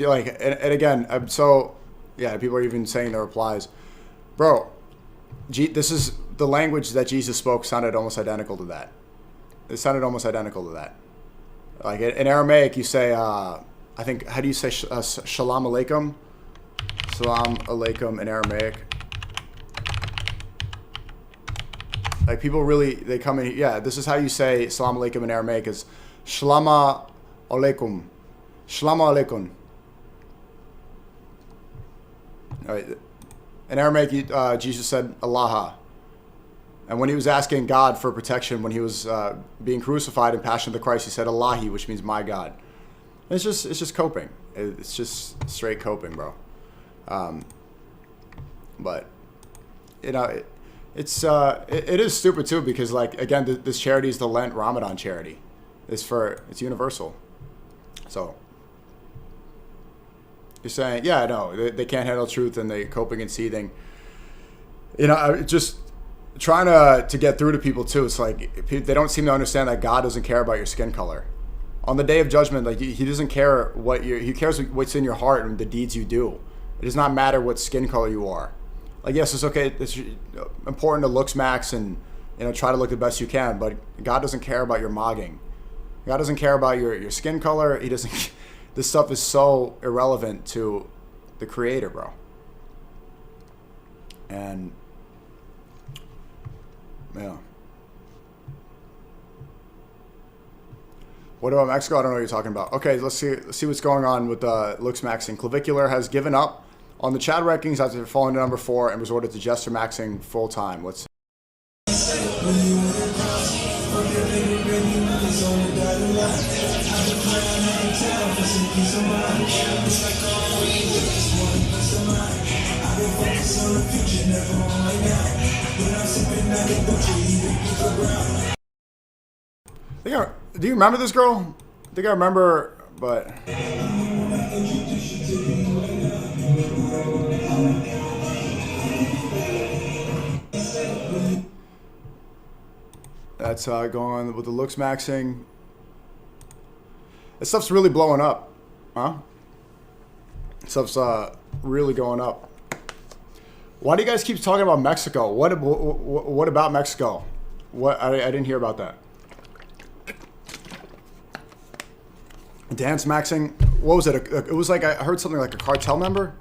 like, and again, so yeah, people are even saying their replies, bro. This is the language that Jesus spoke sounded almost identical to that. It sounded almost identical to that. Like in Aramaic, you say, I think, how do you say shalom alaikum? Salam alaikum in Aramaic. Like people really, they come in. Yeah, this is how you say salam alaikum in Aramaic is. Shlama alaikum. Shlama alaikum. All right. In Aramaic, Jesus said Allah. And when he was asking God for protection, when he was being crucified in Passion of the Christ, he said Allahi, which means my God. And it's just coping. It's just straight coping, bro. But you know, it is stupid too because like again, this charity is the Lent Ramadan charity. It's universal. So you're saying, yeah, no, they can't handle truth and they're coping and seething. You know, just trying to get through to people too. It's like they don't seem to understand that God doesn't care about your skin color. On the day of judgment, like he doesn't care he cares what's in your heart and the deeds you do. It does not matter what skin color you are. Like yes, it's okay. It's important to looks max and try to look the best you can. But God doesn't care about your mogging. God doesn't care about your skin color. He doesn't. This stuff is so irrelevant to the Creator, bro. And yeah. What about Mexico? I don't know what you're talking about. Okay, let's see what's going on with looks maxing. Clavicular has given up on the Chad rankings after falling to number 4 and resorted to gesture maxing full time. Let's. Do you remember this girl? I think I remember, but that's going on with the looks maxing. This stuff's really blowing up, huh? Stuff's really going up. Why do you guys keep talking about Mexico? What about Mexico? What I didn't hear about that. Dance maxing. What was it? It was like I heard something like a cartel member.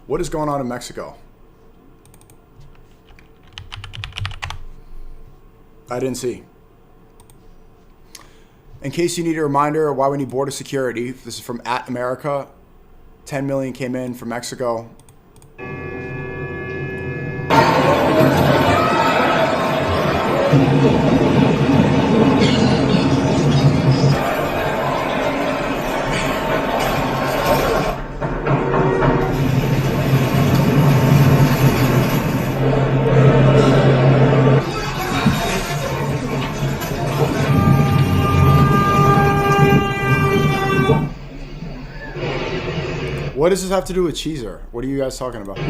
What is going on in Mexico? I didn't see. In case you need a reminder of why we need border security, this is from @America. 10 million came in from Mexico. What does this have to do with Cheezer? What are you guys talking about? Te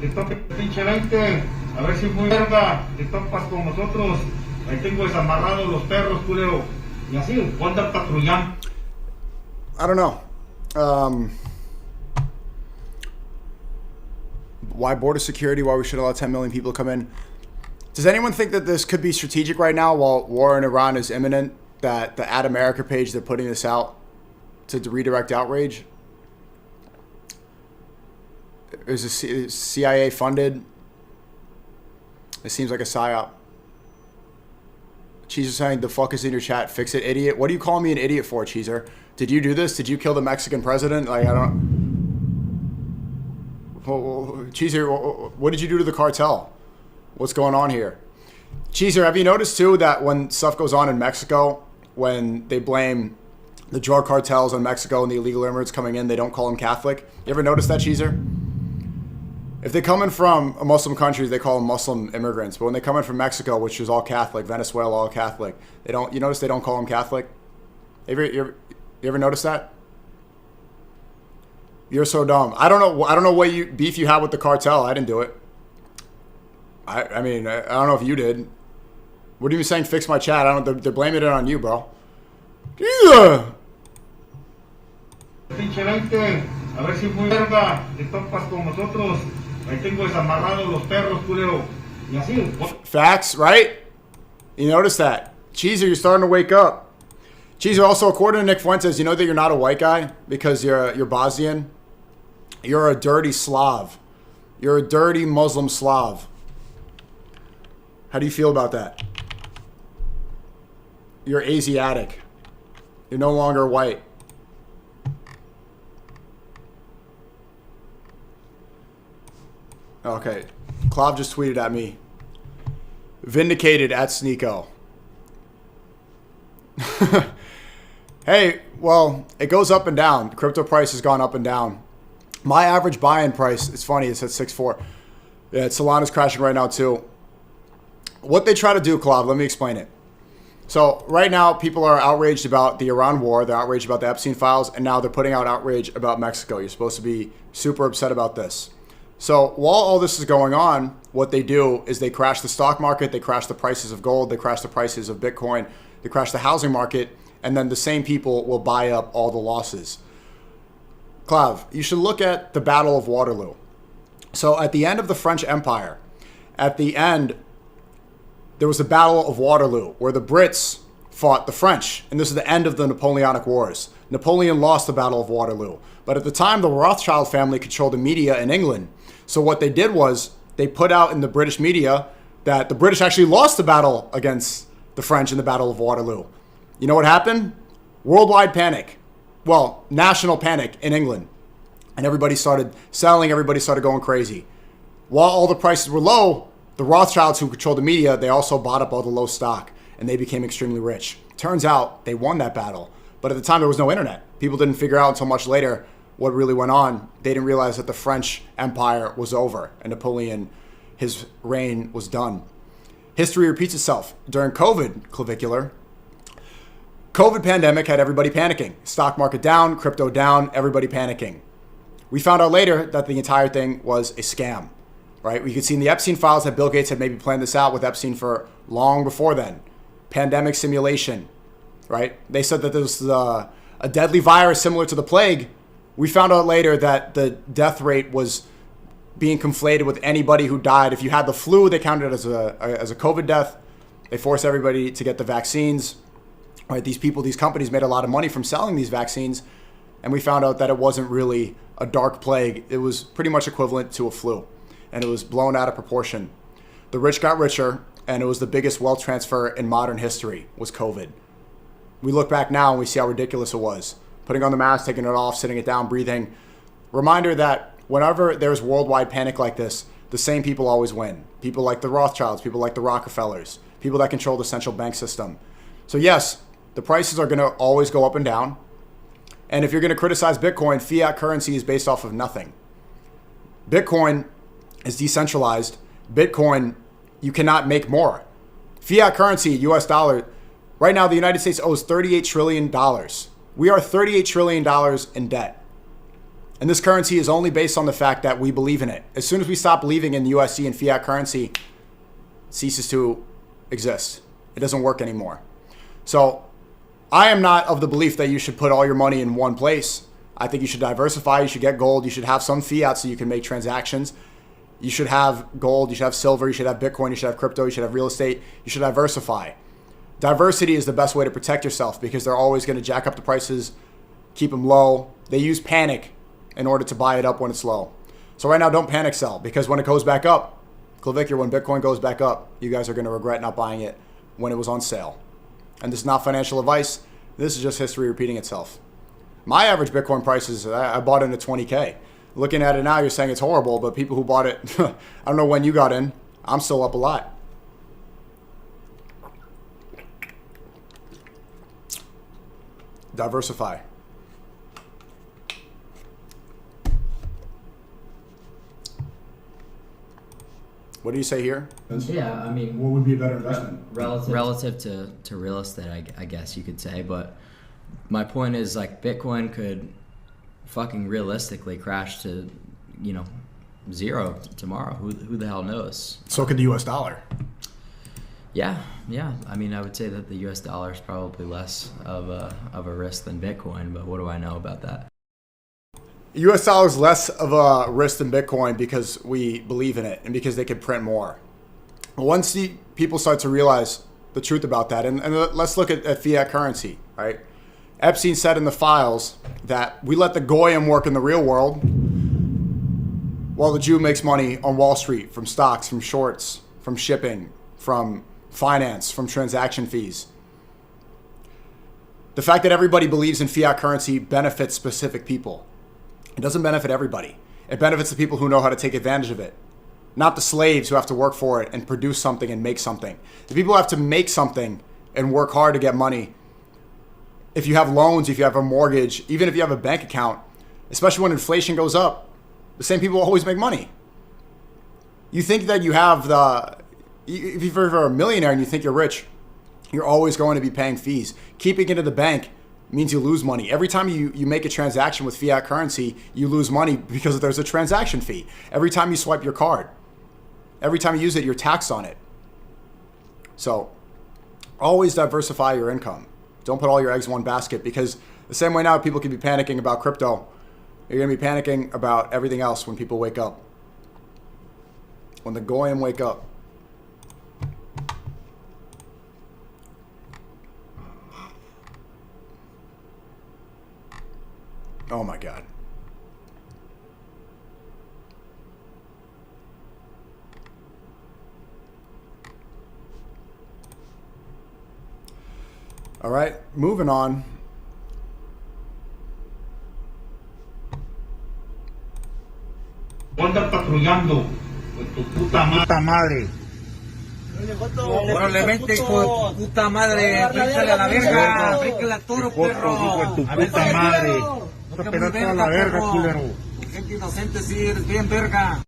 toca el pinche 20, a ver si muy verga, te topas con nosotros. Ahí tengo desamarrados los perros, culero. Y así, ¿cuánto patrullando? I don't know. Why border security? Why we should allow 10 million people to come in? Does anyone think that this could be strategic right now while war in Iran is imminent? That the Ad America page, they're putting this out to redirect outrage? Is the CIA funded? It seems like a psyop. Cheezer saying, the fuck is in your chat? Fix it, idiot. What are you calling me an idiot for, Cheezer? Did you do this? Did you kill the Mexican president? Like, I don't... Cheezer, what did you do to the cartel? What's going on here? Cheezer, have you noticed too that when stuff goes on in Mexico, when they blame the drug cartels on Mexico and the illegal immigrants coming in, they don't call them Catholic? You ever notice that, Cheezer? If they come in from a Muslim country, they call them Muslim immigrants. But when they come in from Mexico, which is all Catholic, Venezuela, all Catholic, they don't. You notice they don't call them Catholic? You ever notice that? You're so dumb. I don't know what beef you had with the cartel. I didn't do it. I mean, I don't know if you did. What are you saying? Fix my chat. They're blaming it on you, bro. Yeah. Pinche 20, a ver si muy verga, te topas con nosotros. Ahí tengo desamarrados los perros, culero. Y así. Facts, right? You notice that. Cheezer, you're starting to wake up. Cheezer, also, according to Nick Fuentes, you know that you're not a white guy because you're Bosnian? You're a dirty Slav. You're a dirty Muslim Slav. How do you feel about that? You're Asiatic. You're no longer white. Okay. Klav just tweeted at me. Vindicated at SNEAKO. Hey, well, it goes up and down. The crypto price has gone up and down. My average buy-in price, it's funny, it's at 6.4. Yeah, Solana's crashing right now too. What they try to do, Klav, let me explain it. So right now, people are outraged about the Iran war. They're outraged about the Epstein files. And now they're putting out outrage about Mexico. You're supposed to be super upset about this. So while all this is going on, what they do is they crash the stock market. They crash the prices of gold. They crash the prices of Bitcoin. They crash the housing market. And then the same people will buy up all the losses. Klav, you should look at the Battle of Waterloo. So at the end of the French Empire, at the end, there was the Battle of Waterloo, where the Brits fought the French. And this is the end of the Napoleonic Wars. Napoleon lost the Battle of Waterloo. But at the time, the Rothschild family controlled the media in England. So what they did was they put out in the British media that the British actually lost the battle against the French in the Battle of Waterloo. You know what happened? Worldwide panic. Well, national panic in England. And everybody started selling. Everybody started going crazy. While all the prices were low, the Rothschilds, who controlled the media, they also bought up all the low stock, and they became extremely rich. Turns out they won that battle, but at the time there was no internet. People didn't figure out until much later what really went on. They didn't realize that the French Empire was over, and Napoleon, his reign was done. History repeats itself. During COVID, clavicular, COVID pandemic had everybody panicking. Stock market down, crypto down, everybody panicking. We found out later that the entire thing was a scam. Right? We could see in the Epstein files that Bill Gates had maybe planned this out with Epstein for long before then. Pandemic simulation, right? They said that there was a deadly virus similar to the plague. We found out later that the death rate was being conflated with anybody who died. If you had the flu, they counted it as a COVID death. They forced everybody to get the vaccines. Right? These companies made a lot of money from selling these vaccines, and we found out that it wasn't really a dark plague. It was pretty much equivalent to a flu. And it was blown out of proportion. The rich got richer, and it was the biggest wealth transfer in modern history was COVID. We look back now and we see how ridiculous it was. Putting on the mask, taking it off, sitting it down, breathing. Reminder that whenever there's worldwide panic like this, the same people always win. People like the Rothschilds, people like the Rockefellers, people that control the central bank system. So yes, the prices are going to always go up and down. And if you're going to criticize Bitcoin, fiat currency is based off of nothing. Bitcoin is decentralized. Bitcoin, you cannot make more. Fiat currency, US dollar. Right now, the United States owes $38 trillion. We are $38 trillion in debt. And this currency is only based on the fact that we believe in it. As soon as we stop believing in USD and fiat currency, it ceases to exist. It doesn't work anymore. So I am not of the belief that you should put all your money in one place. I think you should diversify. You should get gold. You should have some fiat so you can make transactions. You should have gold. You should have silver. You should have Bitcoin. You should have crypto. You should have real estate. You should diversify. Diversity is the best way to protect yourself because they're always going to jack up the prices, keep them low. They use panic in order to buy it up when it's low. So right now, don't panic sell because when it goes back up, Clavicure, when Bitcoin goes back up, you guys are going to regret not buying it when it was on sale. And this is not financial advice. This is just history repeating itself. My average Bitcoin price is, I bought it at 20K. Looking at it now, you're saying it's horrible, but people who bought it, I don't know when you got in. I'm still up a lot. Diversify. What do you say here? Yeah, I mean, what would be a better investment? Relative to real estate, I guess you could say. But my point is, like, Bitcoin could fucking realistically crash to, you know, zero tomorrow. Who the hell knows? So could the US dollar. Yeah. I mean, I would say that the US dollar is probably less of a risk than Bitcoin, but what do I know about that? US dollar is less of a risk than Bitcoin because we believe in it and because they can print more. Once people start to realize the truth about that, and let's look at fiat currency, right? Epstein said in the files that we let the goyim work in the real world while the Jew makes money on Wall Street from stocks, from shorts, from shipping, from finance, from transaction fees. The fact that everybody believes in fiat currency benefits specific people. It doesn't benefit everybody. It benefits the people who know how to take advantage of it, not the slaves who have to work for it and produce something and make something. The people who have to make something and work hard to get money. If you have loans, if you have a mortgage, even if you have a bank account, especially when inflation goes up, the same people always make money. You think that you have if you're a millionaire and you think you're rich, you're always going to be paying fees. Keeping it in the bank means you lose money. Every time you make a transaction with fiat currency, you lose money because there's a transaction fee. Every time you swipe your card, every time you use it, you're taxed on it. So always diversify your income. Don't put all your eggs in one basket because the same way now people can be panicking about crypto, you're going to be panicking about everything else when people wake up. When the goyim wake up. Oh my God. All right, moving on. Anda patrullando con tu puta madre. Probablemente con tu puta madre, bríncale a la verga, bríncale al toro, perro. Con tu puta madre. No te pegas toda la verga, culero. Gente inocente, sí, eres bien verga.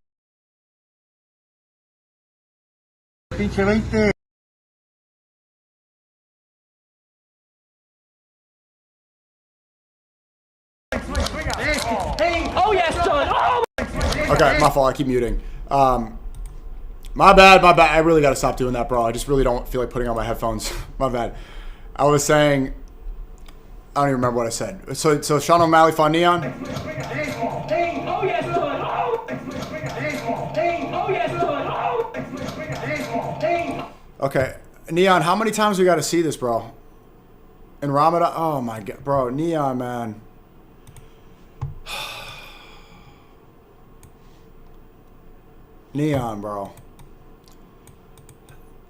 Pinche 20. Oh yes, son. Oh. Okay, my fault. I keep muting. My bad. I really got to stop doing that, bro. I just really don't feel like putting on my headphones. My bad. I was saying, I don't even remember what I said. So Sean O'Malley fought Neon. Oh yes, son. Oh yes, son. Okay, Neon. How many times we got to see this, bro? In Ramadan? Oh my God, bro. Neon, man. Neon, bro.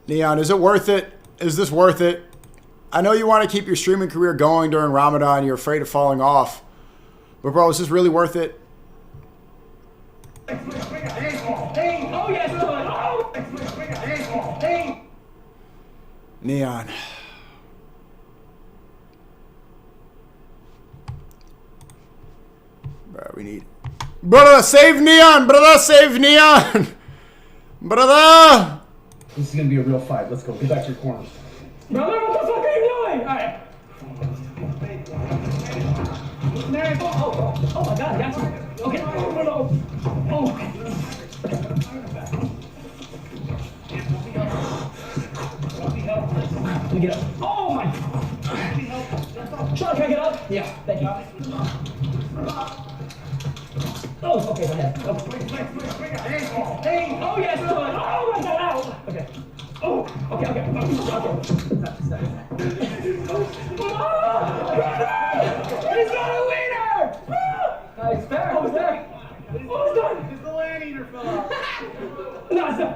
Neon, is it worth it? Is this worth it? I know you want to keep your streaming career going during Ramadan. You're afraid of falling off. But, bro, is this really worth it? Neon. Bro, we need... Brother, save Neon! Brother, save Neon! Brother! This is gonna be a real fight. Let's go. Get back to your corners. Brother, what the fuck are you doing? All right. Oh my God, got you. Okay. No. Oh. Let me get up. Oh my. Sean, can I get up? Yeah, thank you. Oh, okay, go ahead. Oh. Hey, oh yes, no. Oh my God, ow. Okay. Oh, okay. He's got a wiener! Nice, fair. Oh, it's there. Oh, it's done. It's the land eater fell out. No, it's done.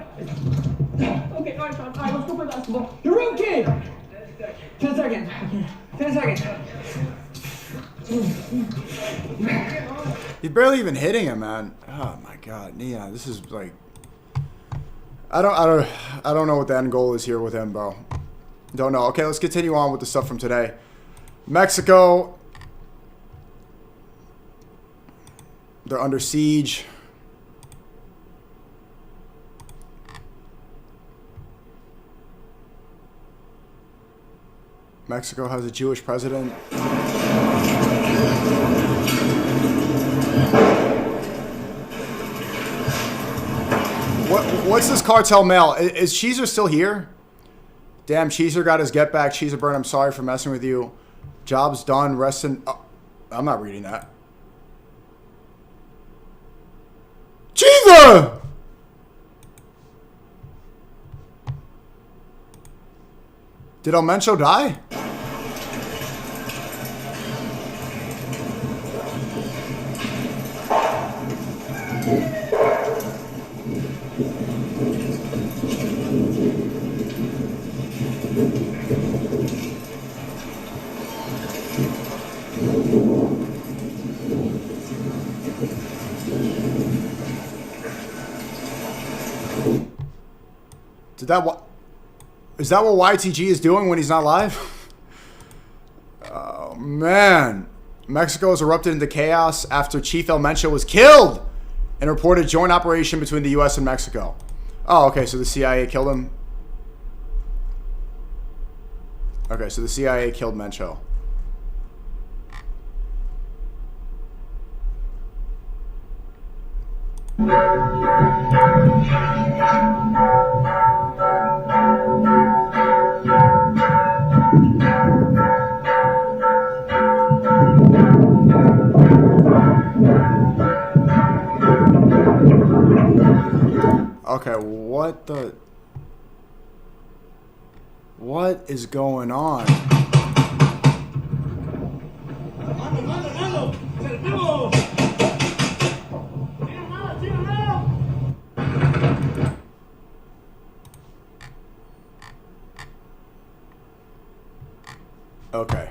Okay, all right, Sean. All right, let's go play basketball. Your room kid. 10 seconds. 10 seconds. He's barely even hitting him, man. Oh my God, Nia, this is like, I don't know what the end goal is here with him, bro. Don't know. Okay, let's continue on with the stuff from today. Mexico, they're under siege. Mexico has a Jewish president. What's this cartel mail? Is Cheezer still here? Damn, Cheezer got his get back. Cheezer Burn, I'm sorry for messing with you. Job's done. Rest in... Oh, I'm not reading that. Cheezer! Did El Mencho die? Is that what YTG is doing when he's not live? Oh, man. Mexico has erupted into chaos after Chief El Mencho was killed in a reported joint operation between the U.S. and Mexico. Oh, okay, so the CIA killed him. Okay, so the CIA killed Mencho. Okay, what is going on? Okay.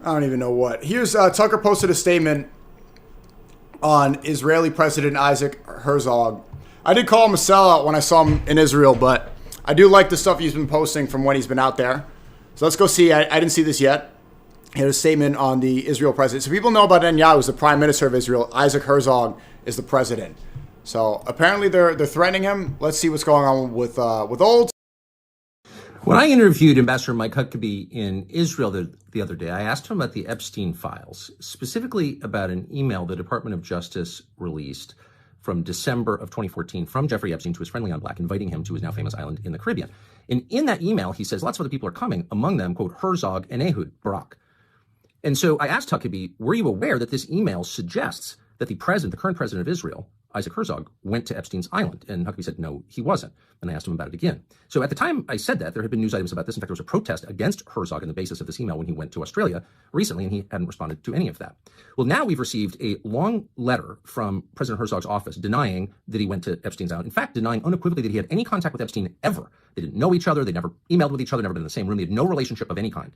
I don't even know what. Here's Tucker posted a statement on Israeli President Isaac Herzog. I did call him a sellout when I saw him in Israel, but I do like the stuff he's been posting from when he's been out there. So let's go see. I didn't see this yet. He had a statement on the Israel president. So people know about Netanyahu as the prime minister of Israel. Isaac Herzog is the president. So apparently they're threatening him. Let's see what's going on with old. When I interviewed Ambassador Mike Huckabee in Israel the other day, I asked him about the Epstein files, specifically about an email the Department of Justice released from December of 2014 from Jeffrey Epstein to his friend Leon Black, inviting him to his now famous island in the Caribbean. And in that email, he says lots of other people are coming, among them, quote, Herzog and Ehud Barak. And so I asked Huckabee, were you aware that this email suggests that the current president of Israel, Isaac Herzog, went to Epstein's island? And Huckabee said, no, he wasn't. And I asked him about it again. So at the time I said that, there had been news items about this. In fact, there was a protest against Herzog on the basis of this email when he went to Australia recently, and he hadn't responded to any of that. Well, now we've received a long letter from President Herzog's office denying that he went to Epstein's island. In fact, denying unequivocally that he had any contact with Epstein ever. They didn't know each other. They never emailed with each other, never been in the same room. They had no relationship of any kind.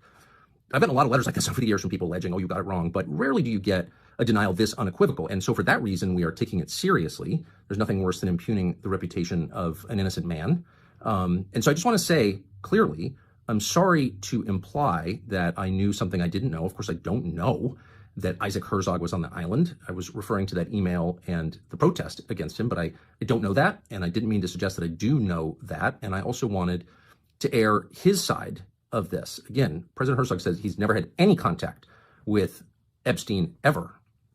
I've gotten a lot of letters like this over the years from people alleging, oh, you got it wrong, but rarely do you get a denial this unequivocal. And so for that reason, we are taking it seriously. There's nothing worse than impugning the reputation of an innocent man. And so I just want to say clearly, I'm sorry to imply that I knew something I didn't know. Of course, I don't know that Isaac Herzog was on the island. I was referring to that email and the protest against him, but I don't know that, and I didn't mean to suggest that I do know that. And I also wanted to air his side of this. Again, President Herzog says he's never had any contact with Epstein ever.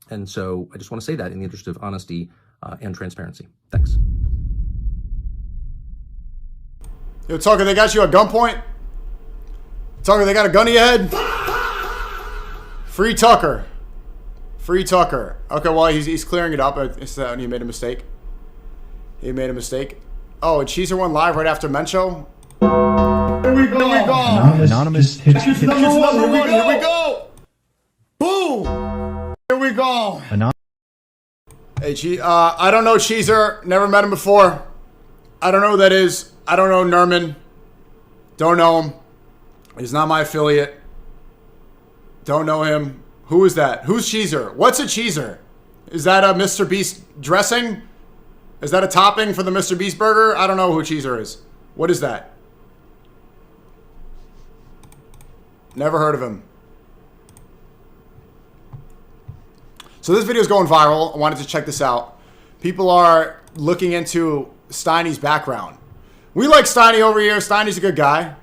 And so I just want to say that in the interest of honesty and transparency. Thanks. Yo, Tucker, they got you at gunpoint? Tucker, they got a gun to your head? Free Tucker. Free Tucker. Okay, well, he's clearing it up. He made a mistake. He made a mistake. Oh, and Cheezer went live right after Mencho? Here we go. Here we go. Anonymous Here's number one. Here we go. Boom. Here we go. Hey, I don't know Cheezer. Never met him before. I don't know who that is. I don't know Nerman. Don't know him. He's not my affiliate. Don't know him. Who is that? Who's Cheezer? What's a Cheezer? Is that a Mr. Beast dressing? Is that a topping for the Mr. Beast burger? I don't know who Cheezer is. What is that? Never heard of him. So this video is going viral. I wanted to check this out. People are looking into Steiny's background. We like Steiny over here. Steiny's a good guy.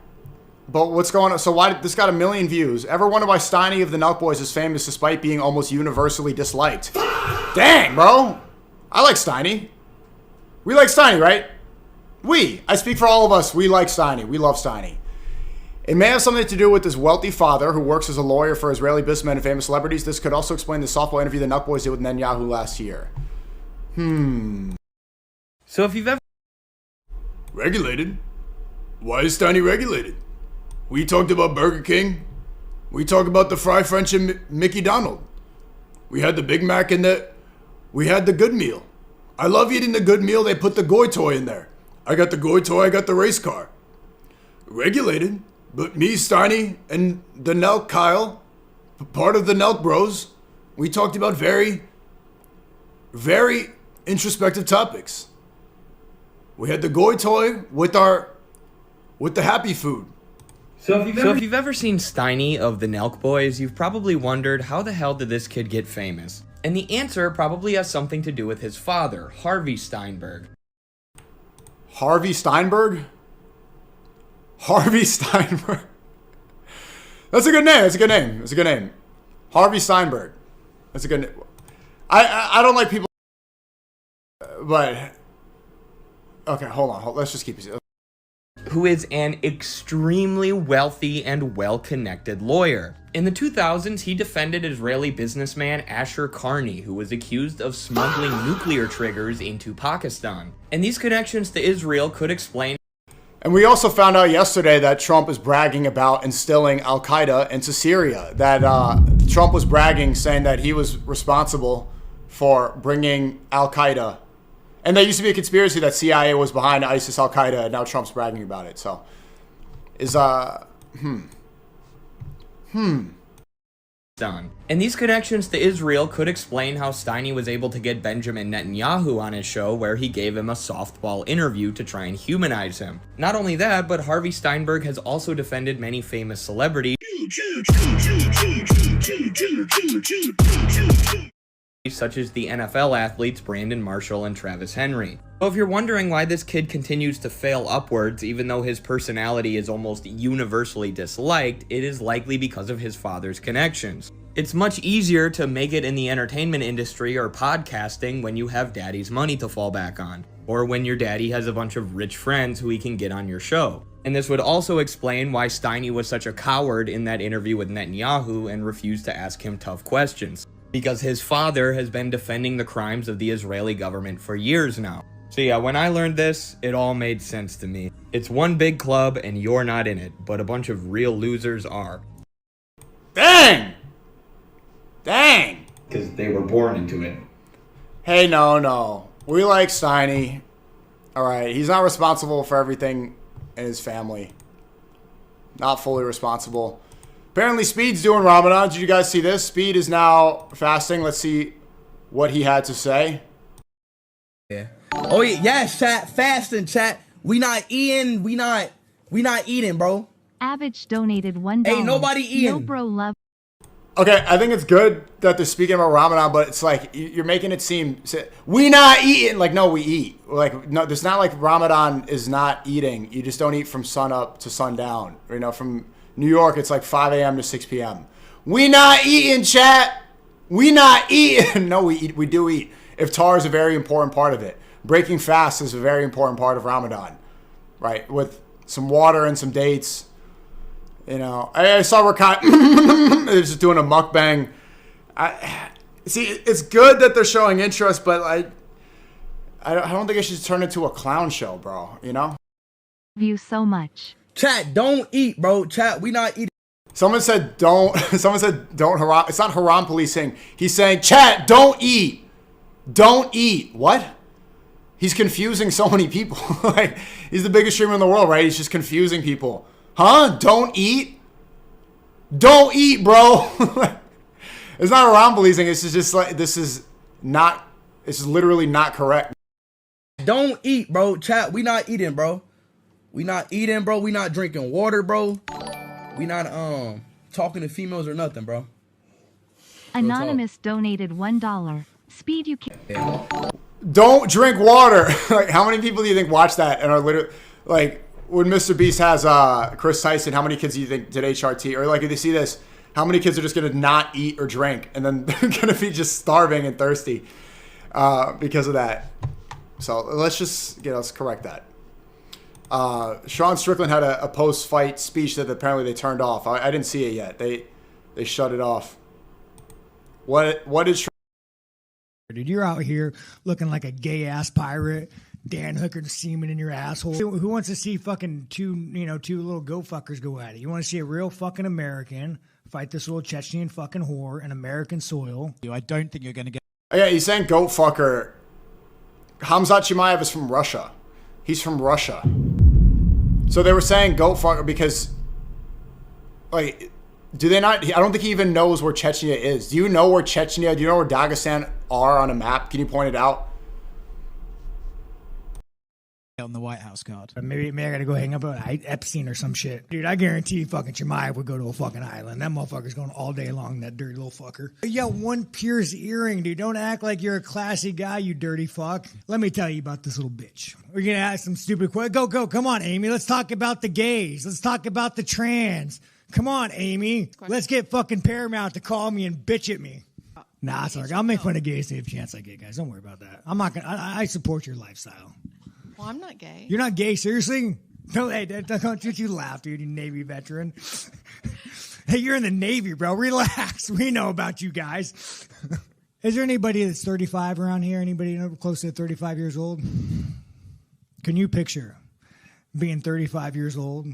But what's going on? So why did this got 1 million views? Ever wonder why Steiny of the Nelk Boys is famous despite being almost universally disliked? Dang, bro. I like Steiny. We like Steiny, right? I speak for all of us. We like Steiny. We love Steiny. It may have something to do with his wealthy father who works as a lawyer for Israeli businessmen and famous celebrities. This could also explain the softball interview the Nelk Boys did with Netanyahu last year. So if you've ever... Regulated? Why is Steiny regulated? We talked about Burger King. We talked about the Fry French and Mickey Donald. We had the Big Mac and we had the good meal. I love eating the good meal. They put the Goy toy in there. I got the Goy toy. I got the race car. Regulated. But me, Steiny, and the Nelk Kyle, part of the Nelk Bros, we talked about very, very introspective topics. We had the Goy toy with the happy food. So if you've ever seen Steiny of the Nelk Boys, you've probably wondered how the hell did this kid get famous? And the answer probably has something to do with his father, Harvey Steinberg. Harvey Steinberg? Harvey Steinberg. That's a good name. That's a good name. That's a good name. Harvey Steinberg. That's a good name. I don't like people, but okay, hold on. Let's just keep it. Who is an extremely wealthy and well-connected lawyer. In the 2000s, he defended Israeli businessman Asher Carney, who was accused of smuggling nuclear triggers into Pakistan. And these connections to Israel could explain. And we also found out yesterday that Trump is bragging about instilling Al-Qaeda into Syria. That Trump was bragging, saying that he was responsible for bringing Al-Qaeda. And there used to be a conspiracy that CIA was behind ISIS, Al-Qaeda, and now Trump's bragging about it. So, Done. And these connections to Israel could explain how Steiny was able to get Benjamin Netanyahu on his show, where he gave him a softball interview to try and humanize him. Not only that, but Harvey Steinberg has also defended many famous celebrities, such as the NFL athletes Brandon Marshall and Travis Henry. So if you're wondering why this kid continues to fail upwards even though his personality is almost universally disliked, it is likely because of his father's connections. It's much easier to make it in the entertainment industry or podcasting when you have daddy's money to fall back on, or when your daddy has a bunch of rich friends who he can get on your show. And this would also explain why Steiny was such a coward in that interview with Netanyahu and refused to ask him tough questions. Because his father has been defending the crimes of the Israeli government for years now. So yeah, when I learned this, it all made sense to me. It's one big club and you're not in it, but a bunch of real losers are. Dang! Dang! Because they were born into it. Hey, no. We like Steiny. Alright, he's not responsible for everything in his family. Not fully responsible. Apparently Speed's doing Ramadan. Did you guys see this? Speed is now fasting. Let's see what he had to say. Yeah. Oh yeah, chat. Fasting, chat. We not eating. We not eating, bro. Average donated $1. Ain't nobody eating. No bro love. Okay, I think it's good that they're speaking about Ramadan, but it's like you're making it seem we not eating. Like, no, we eat. Like, no, there's not like Ramadan is not eating. You just don't eat from sun up to sundown. You know, from New York, it's like 5 a.m. to 6 p.m. We not eating, chat. We not eating. No, we eat. We do eat. Iftar is a very important part of it. Breaking fast is a very important part of Ramadan, right? With some water and some dates. You know, I saw Rakai just doing a mukbang. See, it's good that they're showing interest, but I don't think it should turn into a clown show, bro. You know? You so much. Chat, don't eat, bro. Chat, we not eating. Someone said don't. Someone said don't haram. It's not haram policing. He's saying, chat, don't eat. Don't eat. What? He's confusing so many people. Like, he's the biggest streamer in the world, right? He's just confusing people. Huh? Don't eat? Don't eat, bro. It's not around policing. It's just like, this is literally not correct. Don't eat, bro. Chat, we not eating, bro. We not eating, bro. We not drinking water, bro. We not talking to females or nothing, bro. Anonymous donated $1. Speed you can. Yeah. Don't drink water. Like, how many people do you think watch that and are literally like, when Mr. Beast has Chris Tyson, how many kids do you think did HRT? Or like, if they see this, how many kids are just going to not eat or drink and then they're going to be just starving and thirsty because of that? So let's just, let's correct that. Sean Strickland had a post-fight speech that apparently they turned off. I didn't see it yet. They shut it off. What is... Dude, you're out here looking like a gay-ass pirate. Dan Hooker semen in your asshole. Who wants to see fucking two little goat fuckers go at it? You want to see a real fucking American fight this little Chechnyan fucking whore in American soil? I don't think you're going to get... Yeah, he's saying goat fucker. Hamzat Chimaev is from Russia. He's from Russia. So they were saying goat fucker because, like, do they not... I don't think he even knows where Chechnya is. Do you know where Chechnya... Do you know where Dagestan are on a map? Can you point it out? On the White House card. Maybe I gotta go hang up at Epstein or some shit. Dude, I guarantee fucking Chimaev would go to a fucking island. That motherfucker's going all day long, that dirty little fucker. You got one pierced earring, dude. Don't act like you're a classy guy, you dirty fuck. Let me tell you about this little bitch. We're gonna ask some stupid questions. Go. Come on, Amy. Let's talk about the gays. Let's talk about the trans. Come on, Amy. Let's get fucking Paramount to call me and bitch at me. Nah, sorry. I'll make fun of gays every chance I get, guys. Don't worry about that. I'm not gonna... I support your lifestyle. Well, I'm not gay. You're not gay, seriously? No, hey, don't you laugh, dude, you Navy veteran. Hey, you're in the Navy, bro. Relax. We know about you guys. Is there anybody that's 35 around here? Anybody close to 35 years old? Can you picture being 35 years old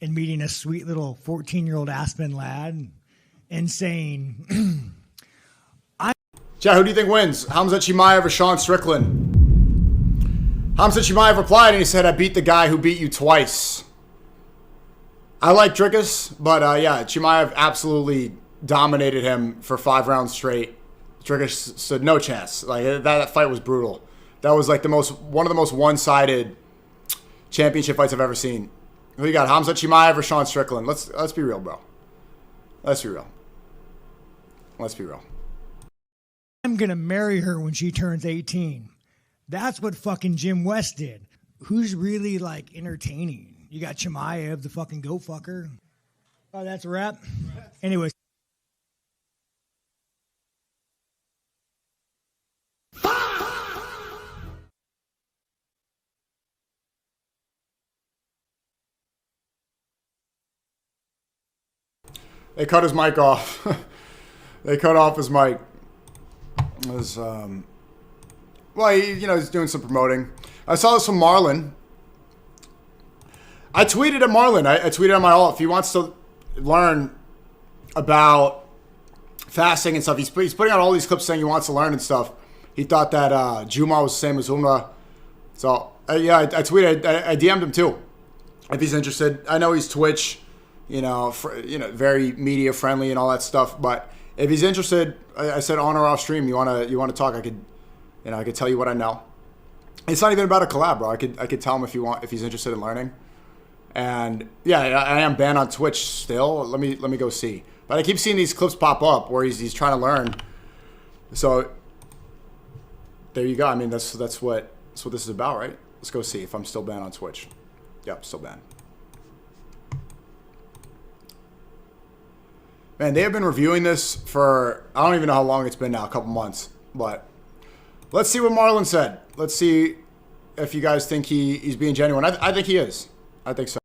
and meeting a sweet little 14-year-old Aspen lad and saying, Chat, who do you think wins? Hamzat Chimaev or Sean Strickland? Hamzat Chimaev replied and he said, I beat the guy who beat you twice. I like Drickus, but yeah, Chimaev absolutely dominated him for 5 rounds straight. Drickus said no chance. Like, that fight was brutal. That was like one of the most one-sided championship fights I've ever seen. Who you got, Hamzat Chimaev or Sean Strickland? Let's be real, bro. Let's be real. Let's be real. I'm gonna marry her when she turns 18. That's what fucking Jim West did. Who's really, like, entertaining? You got Chimaev, the fucking goat fucker. Oh, that's a wrap? Anyways. They cut his mic off. They cut off his mic. It was, well, he's doing some promoting. I saw this from Marlon. I tweeted at Marlon. I tweeted on my alt. If he wants to learn about fasting and stuff, he's putting out all these clips saying he wants to learn and stuff. He thought that Juma was the same as Umrah. So, yeah, I tweeted. I DM'd him too. If he's interested. I know he's Twitch, very media friendly and all that stuff. But if he's interested, I said on or off stream, you wanna talk, I could tell you what I know. It's not even about a collab, bro. I could tell him if he's interested in learning. And yeah, I am banned on Twitch still. Let me go see. But I keep seeing these clips pop up where he's trying to learn. So there you go. I mean, that's what this is about, right? Let's go see if I'm still banned on Twitch. Yep, still banned. Man, they have been reviewing this for, I don't even know how long it's been now, a couple months. But let's see what Marlon said. Let's see if you guys think he's being genuine. I think he is. I think so.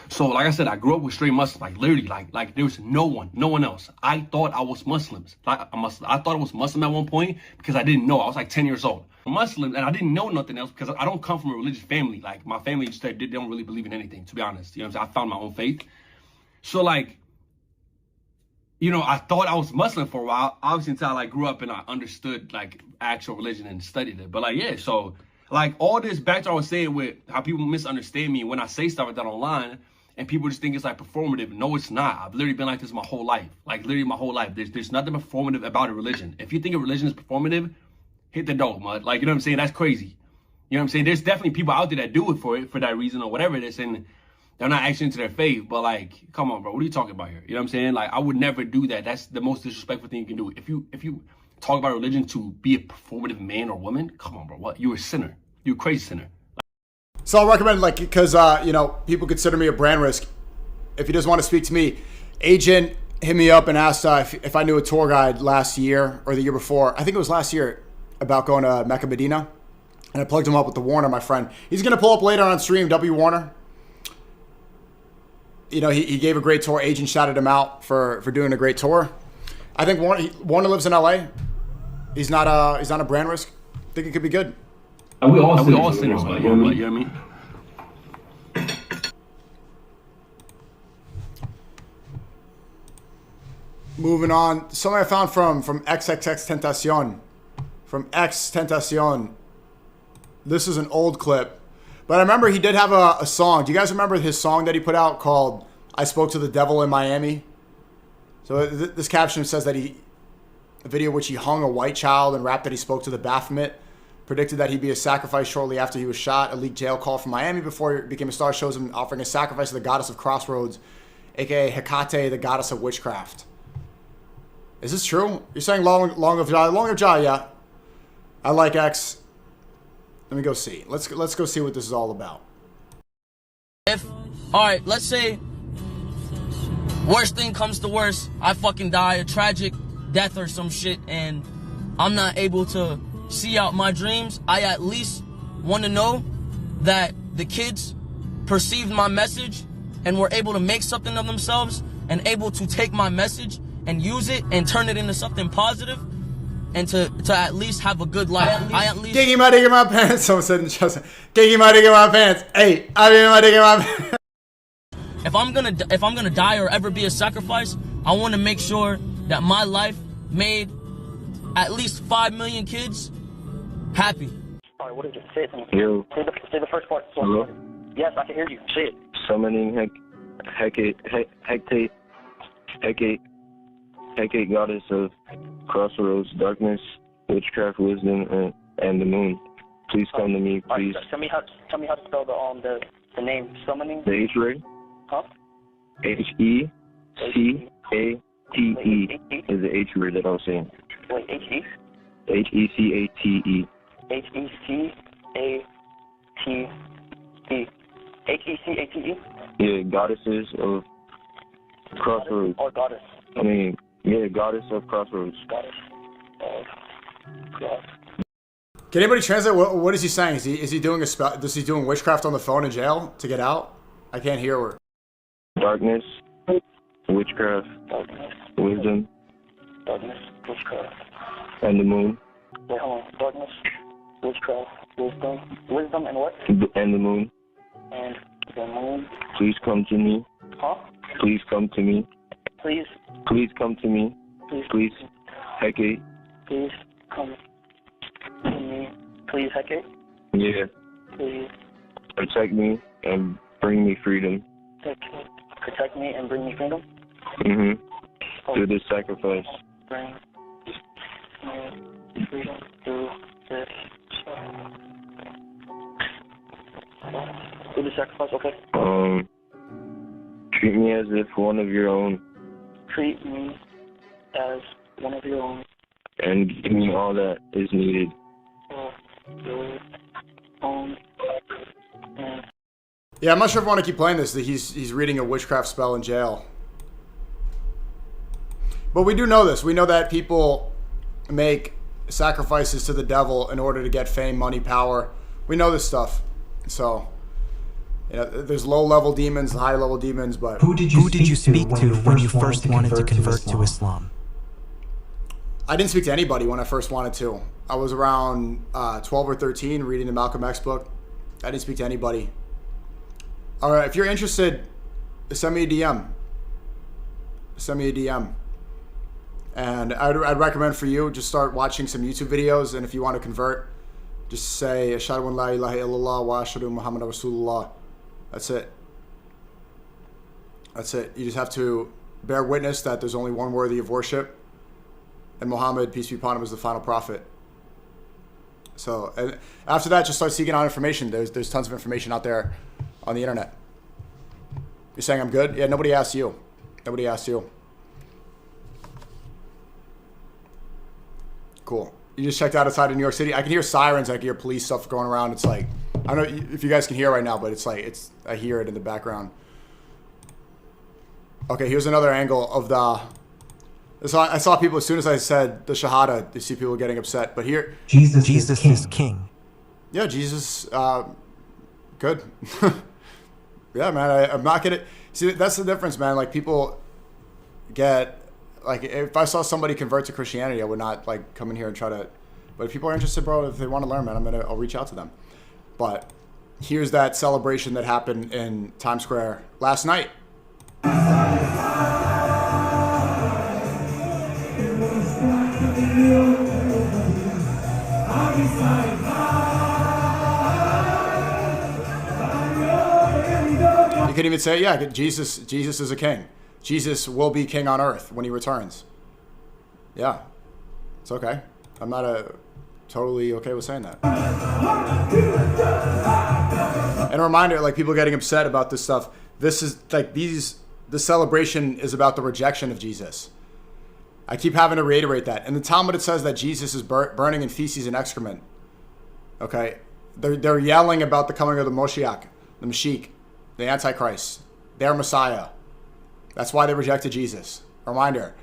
So, like I said, I grew up with straight Muslims, like literally, like there was no one else. I thought I was Muslims. I thought I was Muslim at one point because I didn't know. I was like 10 years old. I'm Muslim, and I didn't know nothing else because I don't come from a religious family. Like, my family just they don't really believe in anything, to be honest. You know what I'm saying? I found my own faith. So, like, you know, I thought I was Muslim for a while, obviously until I, like, grew up and I understood, like, actual religion and studied it. But, like, yeah, so, like, all this back to what I was saying with how people misunderstand me when I say stuff like that online, and people just think it's, like, performative. No, it's not. I've literally been like this my whole life. Like, literally my whole life. There's nothing performative about a religion. If you think a religion is performative, hit the dope, mud. Like, you know what I'm saying? That's crazy. You know what I'm saying? There's definitely people out there that do it for that reason or whatever it is, and they're not actually into their faith. But, like, come on, bro. What are you talking about here? You know what I'm saying? Like, I would never do that. That's the most disrespectful thing you can do. If you talk about religion to be a performative man or woman, come on, bro. What? You're a sinner. You're a crazy sinner. So I'll recommend, like, because, you know, people consider me a brand risk. If he doesn't want to speak to me, agent hit me up and asked if I knew a tour guide last year or the year before. I think it was last year about going to Mecca, Medina. And I plugged him up with the Warner, my friend. He's going to pull up later on stream, W. Warner. You know, he gave a great tour. Agent shouted him out for doing a great tour. I think Warner lives in LA. He's not a brand risk. I think it could be good. And we all sinners, but you know what I mean? Moving on, something I found from XXXTentacion. From X Tentacion. This is an old clip. But I remember he did have a song. Do you guys remember his song that he put out called I Spoke to the Devil in Miami? So this caption says that a video which he hung a white child and rapped that he spoke to the Baphomet, predicted that he'd be a sacrifice shortly after he was shot. A leaked jail call from Miami before he became a star shows him offering a sacrifice to the goddess of crossroads, a.k.a. Hecate, the goddess of witchcraft. Is this true? You're saying long of Jah? Long of Jah, yeah. I like X. Let me go see. Let's go see what this is all about. Alright, let's say worst thing comes to worst, I fucking die a tragic death or some shit, and I'm not able to see out my dreams. I at least want to know that the kids perceived my message and were able to make something of themselves and able to take my message and use it and turn it into something positive, and to at least have a good life. I at least Kicking my dick in my pants. Someone said in Chelsea. Kicking my dick in my pants. Hey, I mean my dick in my pants. If I'm gonna die or ever be a sacrifice, I want to make sure that my life made at least 5 million kids happy. All right, what is it? Say it to me. Yo. Say the first part. So Hello? Yes, I can hear you. Say it. Summoning Hecate, goddess of crossroads, darkness, witchcraft, wisdom, and the moon. Please come to me, please. Right, tell me how to spell the name. Summoning. The H word? Huh? Hecate is the H word that I was saying. Wait, H-E? Hecate. Hecate. Hecate? Yeah, goddesses of crossroads. Or goddess? I mean, yeah, goddess of crossroads. Goddess of crossroads. Can anybody translate? What is he saying? Is he doing a spell? Is he doing witchcraft on the phone in jail to get out? I can't hear her. Darkness, witchcraft, wisdom, witchcraft, and the moon. Wait, hold on. Darkness, witchcraft, wisdom, and what? And the moon. And the moon. Please come to me. Huh? Please come to me. Please come to me. Please. Hecate. Please come to me. Please, Hecate. Yeah. Please. Protect me and bring me freedom. Protect me and bring me freedom? Through this sacrifice. Bring me freedom through this sacrifice. Okay. me as if one of your own. Treat me as one of your own. And give me all that is needed. Your own. Yeah, I'm not sure if I want to keep playing this. He's reading a witchcraft spell in jail. But we do know this. We know that people make sacrifices to the devil in order to get fame, money, power. We know this stuff. So, you know, there's low-level demons, high-level demons, but... Who did you speak to when you first wanted to convert to Islam? I didn't speak to anybody when I first wanted to. I was around 12 or 13 reading the Malcolm X book. I didn't speak to anybody. All right, if you're interested, send me a DM. Send me a DM. And I'd recommend for you, just start watching some YouTube videos, and if you want to convert, just say, Ashhadu an la ilaha illallah wa ashhadu Muhammad Rasulullah. That's it. That's it. You just have to bear witness that there's only one worthy of worship, and Muhammad, peace be upon him, is the final prophet. So, and after that, just start seeking out information. There's tons of information out there on the internet. You're saying I'm good? Yeah, nobody asked you. Nobody asked you. Cool. You just checked out outside of New York City. I can hear sirens. I can hear police stuff going around. It's like, I don't know if you guys can hear right now, but it's like, I hear it in the background. Okay, here's another angle of the... So I saw people, as soon as I said the Shahada, you see people getting upset. But here... Jesus is king. Yeah, Jesus, good. Yeah, man, I'm not gonna... See, that's the difference, man. Like, people get... Like, if I saw somebody convert to Christianity, I would not, like, come in here and try to... But if people are interested, bro, if they want to learn, man, I'll reach out to them. But here's that celebration that happened in Times Square last night. You could even say, yeah, Jesus is a king. Jesus will be king on earth when he returns. Yeah, it's okay. I'm not totally okay with saying that. And a reminder, like, people getting upset about this stuff. This is like the celebration is about the rejection of Jesus. I keep having to reiterate that. In the Talmud, it says that Jesus is burning in feces and excrement. Okay, they're yelling about the coming of the Moshiach, the Mashiach, the Antichrist, their Messiah. That's why they rejected Jesus. Reminder.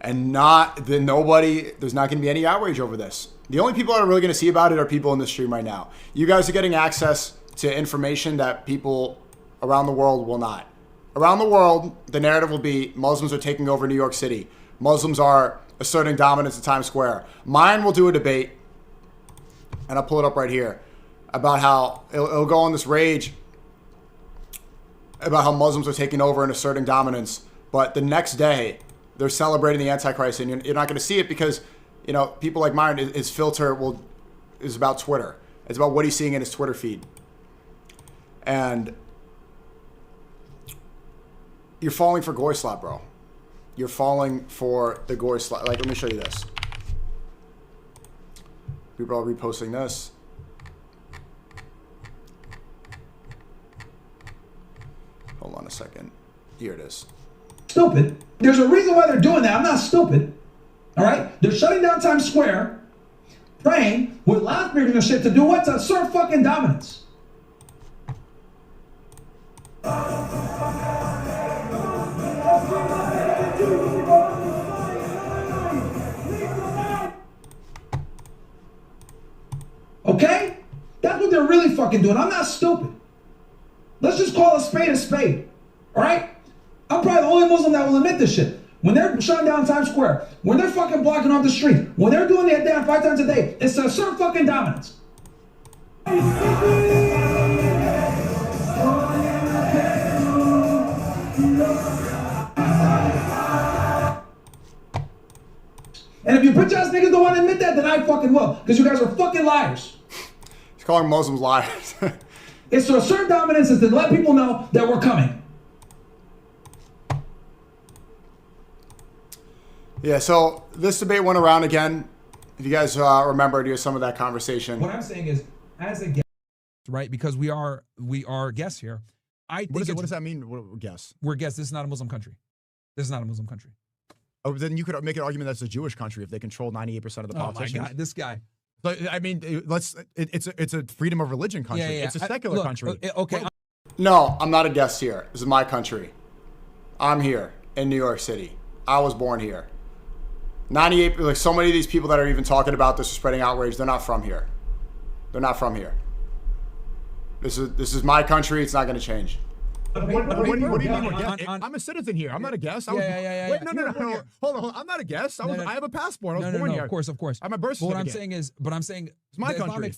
And there's not going to be any outrage over this. The only people that are really going to see about it are people in the stream right now. You guys are getting access to information that people around the world will not. Around the world, the narrative will be Muslims are taking over New York City. Muslims are asserting dominance at Times Square. Mine will do a debate, and I'll pull it up right here, about how it'll go on this rage about how Muslims are taking over and asserting dominance. But the next day, they're celebrating the Antichrist, and you're not going to see it because, you know, people like mine, his filter is about Twitter. It's about what he's seeing in his Twitter feed. And you're falling for Goy Slap, bro. You're falling for the Goy Slap. Like, let me show you this. People are reposting this. Hold on a second. Here it is. Stupid. There's a reason why they're doing that. I'm not stupid. All right? They're shutting down Times Square, praying with loudspeakers and shit to do what? To assert fucking dominance. Okay? That's what they're really fucking doing. I'm not stupid. Let's just call a spade a spade. All right? I'm probably the only Muslim that will admit this shit. When they're shutting down Times Square, when they're fucking blocking off the street, when they're doing their damn 5 times a day, it's to assert fucking dominance. And if you bitch ass niggas don't want to admit that, then I fucking will. Because you guys are fucking liars. He's calling Muslims liars. It's to assert dominance, is to let people know that we're coming. Yeah, so this debate went around again. If you guys remember, here's some of that conversation. What I'm saying is, as a guest, right, because we are guests here, What does that mean? Guess. We're guess. This is not a Muslim country. This is not a Muslim country. Oh, then you could make an argument that's a Jewish country if they control 98% of the politicians. Oh my God, this guy. But I mean, it's a freedom of religion country. Yeah. It's a secular country. Okay. No, I'm not a guest here. This is my country. I'm here in New York City. I was born here. 98, like so many of these people that are even talking about this or spreading outrage, they're not from here. They're not from here. This is my country. It's not going to change. What do you mean we're guest? I'm a citizen here. I'm not a guest. Yeah. Wait, no. Hold on. I'm not a guest. I have a passport. I was born here. Of course. I have a birth certificate. What I'm saying it's my the country. Islamic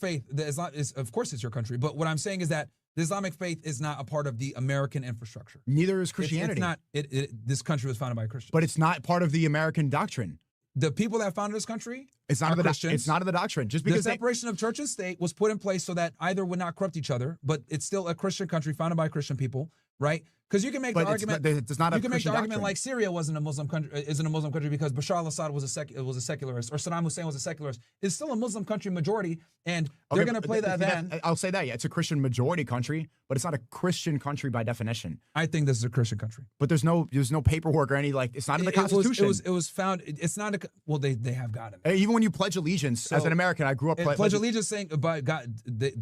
faith, of course it's your country, but what I'm saying is that the Islamic faith is not a part of the American infrastructure. Neither is Christianity. It's not. This country was founded by Christians. But it's not part of the American doctrine. The people that founded this country it's not in the doctrine. Just because the separation of church and state was put in place so that either would not corrupt each other, but it's still a Christian country founded by Christian people, right? Because you can make the argument. You can make the argument like Syria wasn't a Muslim country, isn't a Muslim country because Bashar al-Assad was a secularist, or Saddam Hussein was a secularist. It's still a Muslim country majority, and they're going to play that then. I'll say that. Yeah, it's a Christian majority country, but it's not a Christian country by definition. I think this is a Christian country, but there's no paperwork or any it's not in the Constitution. It was found. It's not they have God in it. Even when you pledge allegiance as an American, I grew up pledge allegiance saying about God.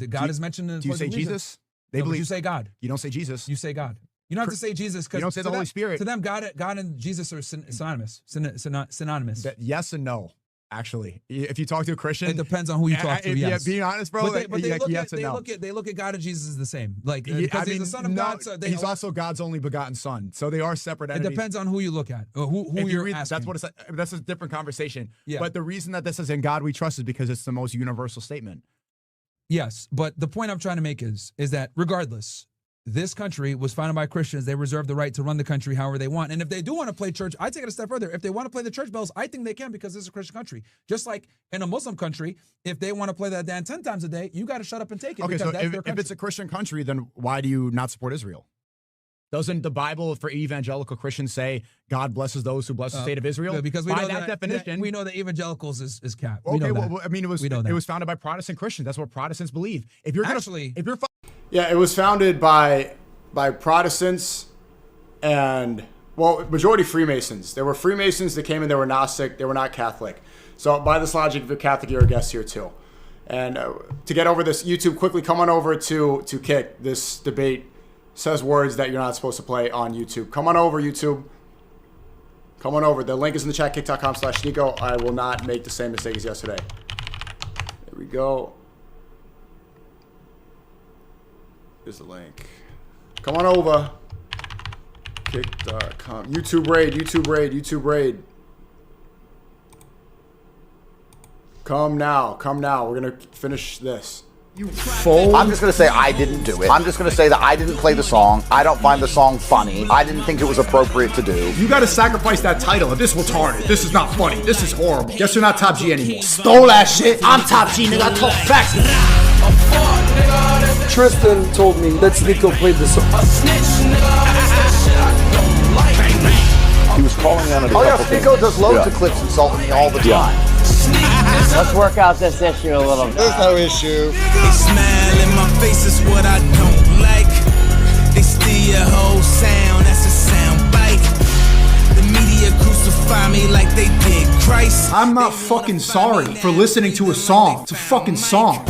God is mentioned in. Do you say Jesus? They believe you say God. You don't say Jesus. You say God. You don't have to say Jesus because you don't say the Holy Spirit. To them, God and Jesus are synonymous. Synonymous. Yes and no. Actually, if you talk to a Christian, it depends on who you talk to. Yes, being honest, bro. They look at God and Jesus as the same. Like because he's the Son of God. So he's also God's only begotten Son. So they are separate entities. It depends on who you look at. Who you're asking. That's a different conversation. Yeah. But the reason that this is in God we trust is because it's the most universal statement. Yes, but the point I'm trying to make is that regardless, this country was founded by Christians. They reserve the right to run the country however they want. And if they do want to play church, I take it a step further. If they want to play the church bells, I think they can because this is a Christian country. Just like in a Muslim country, if they want to play that Dan 10 times a day, you got to shut up and take it. Okay, so if it's a Christian country, then why do you not support Israel? Doesn't the Bible for evangelical Christians say God blesses those who bless the state of Israel? Because we by know that definition, we know that evangelicals is cap. Okay, well, I mean, it was founded by Protestant Christians. That's what Protestants believe. If you're it was founded by Protestants and majority Freemasons. There were Freemasons that came in. They were Gnostic. They were not Catholic. So by this logic, if you're Catholic, you're a guest here too. And to get over this, YouTube, quickly come on over to Kick. This debate says words that you're not supposed to play on YouTube. Come on over, YouTube. Come on over. The link is in the chat, kick.com/SNEAKO. I will not make the same mistake as yesterday. There we go. Here's the link. Come on over. Kick.com. YouTube raid. Come now. We're going to finish this. I'm just going to say I didn't do it. I'm just going to say that I didn't play the song. I don't find the song funny. I didn't think it was appropriate to do. You got to sacrifice that title. If this retarded, this is not funny. This is horrible. Guess you're not Top G anymore. Stole that shit. I'm Top G, nigga. I talk facts. Tristan told me that SNEAKO played the song. He was calling on it a couple things. SNEAKO does loads of clips insulting me all the time. Let's work out this issue a little bit. There's no issue. They smile in my face is what I don't like. They steal your whole sound, that's a sound bite. The media crucify me like they did Christ. I'm not fucking sorry for listening to a song. It's a fucking song.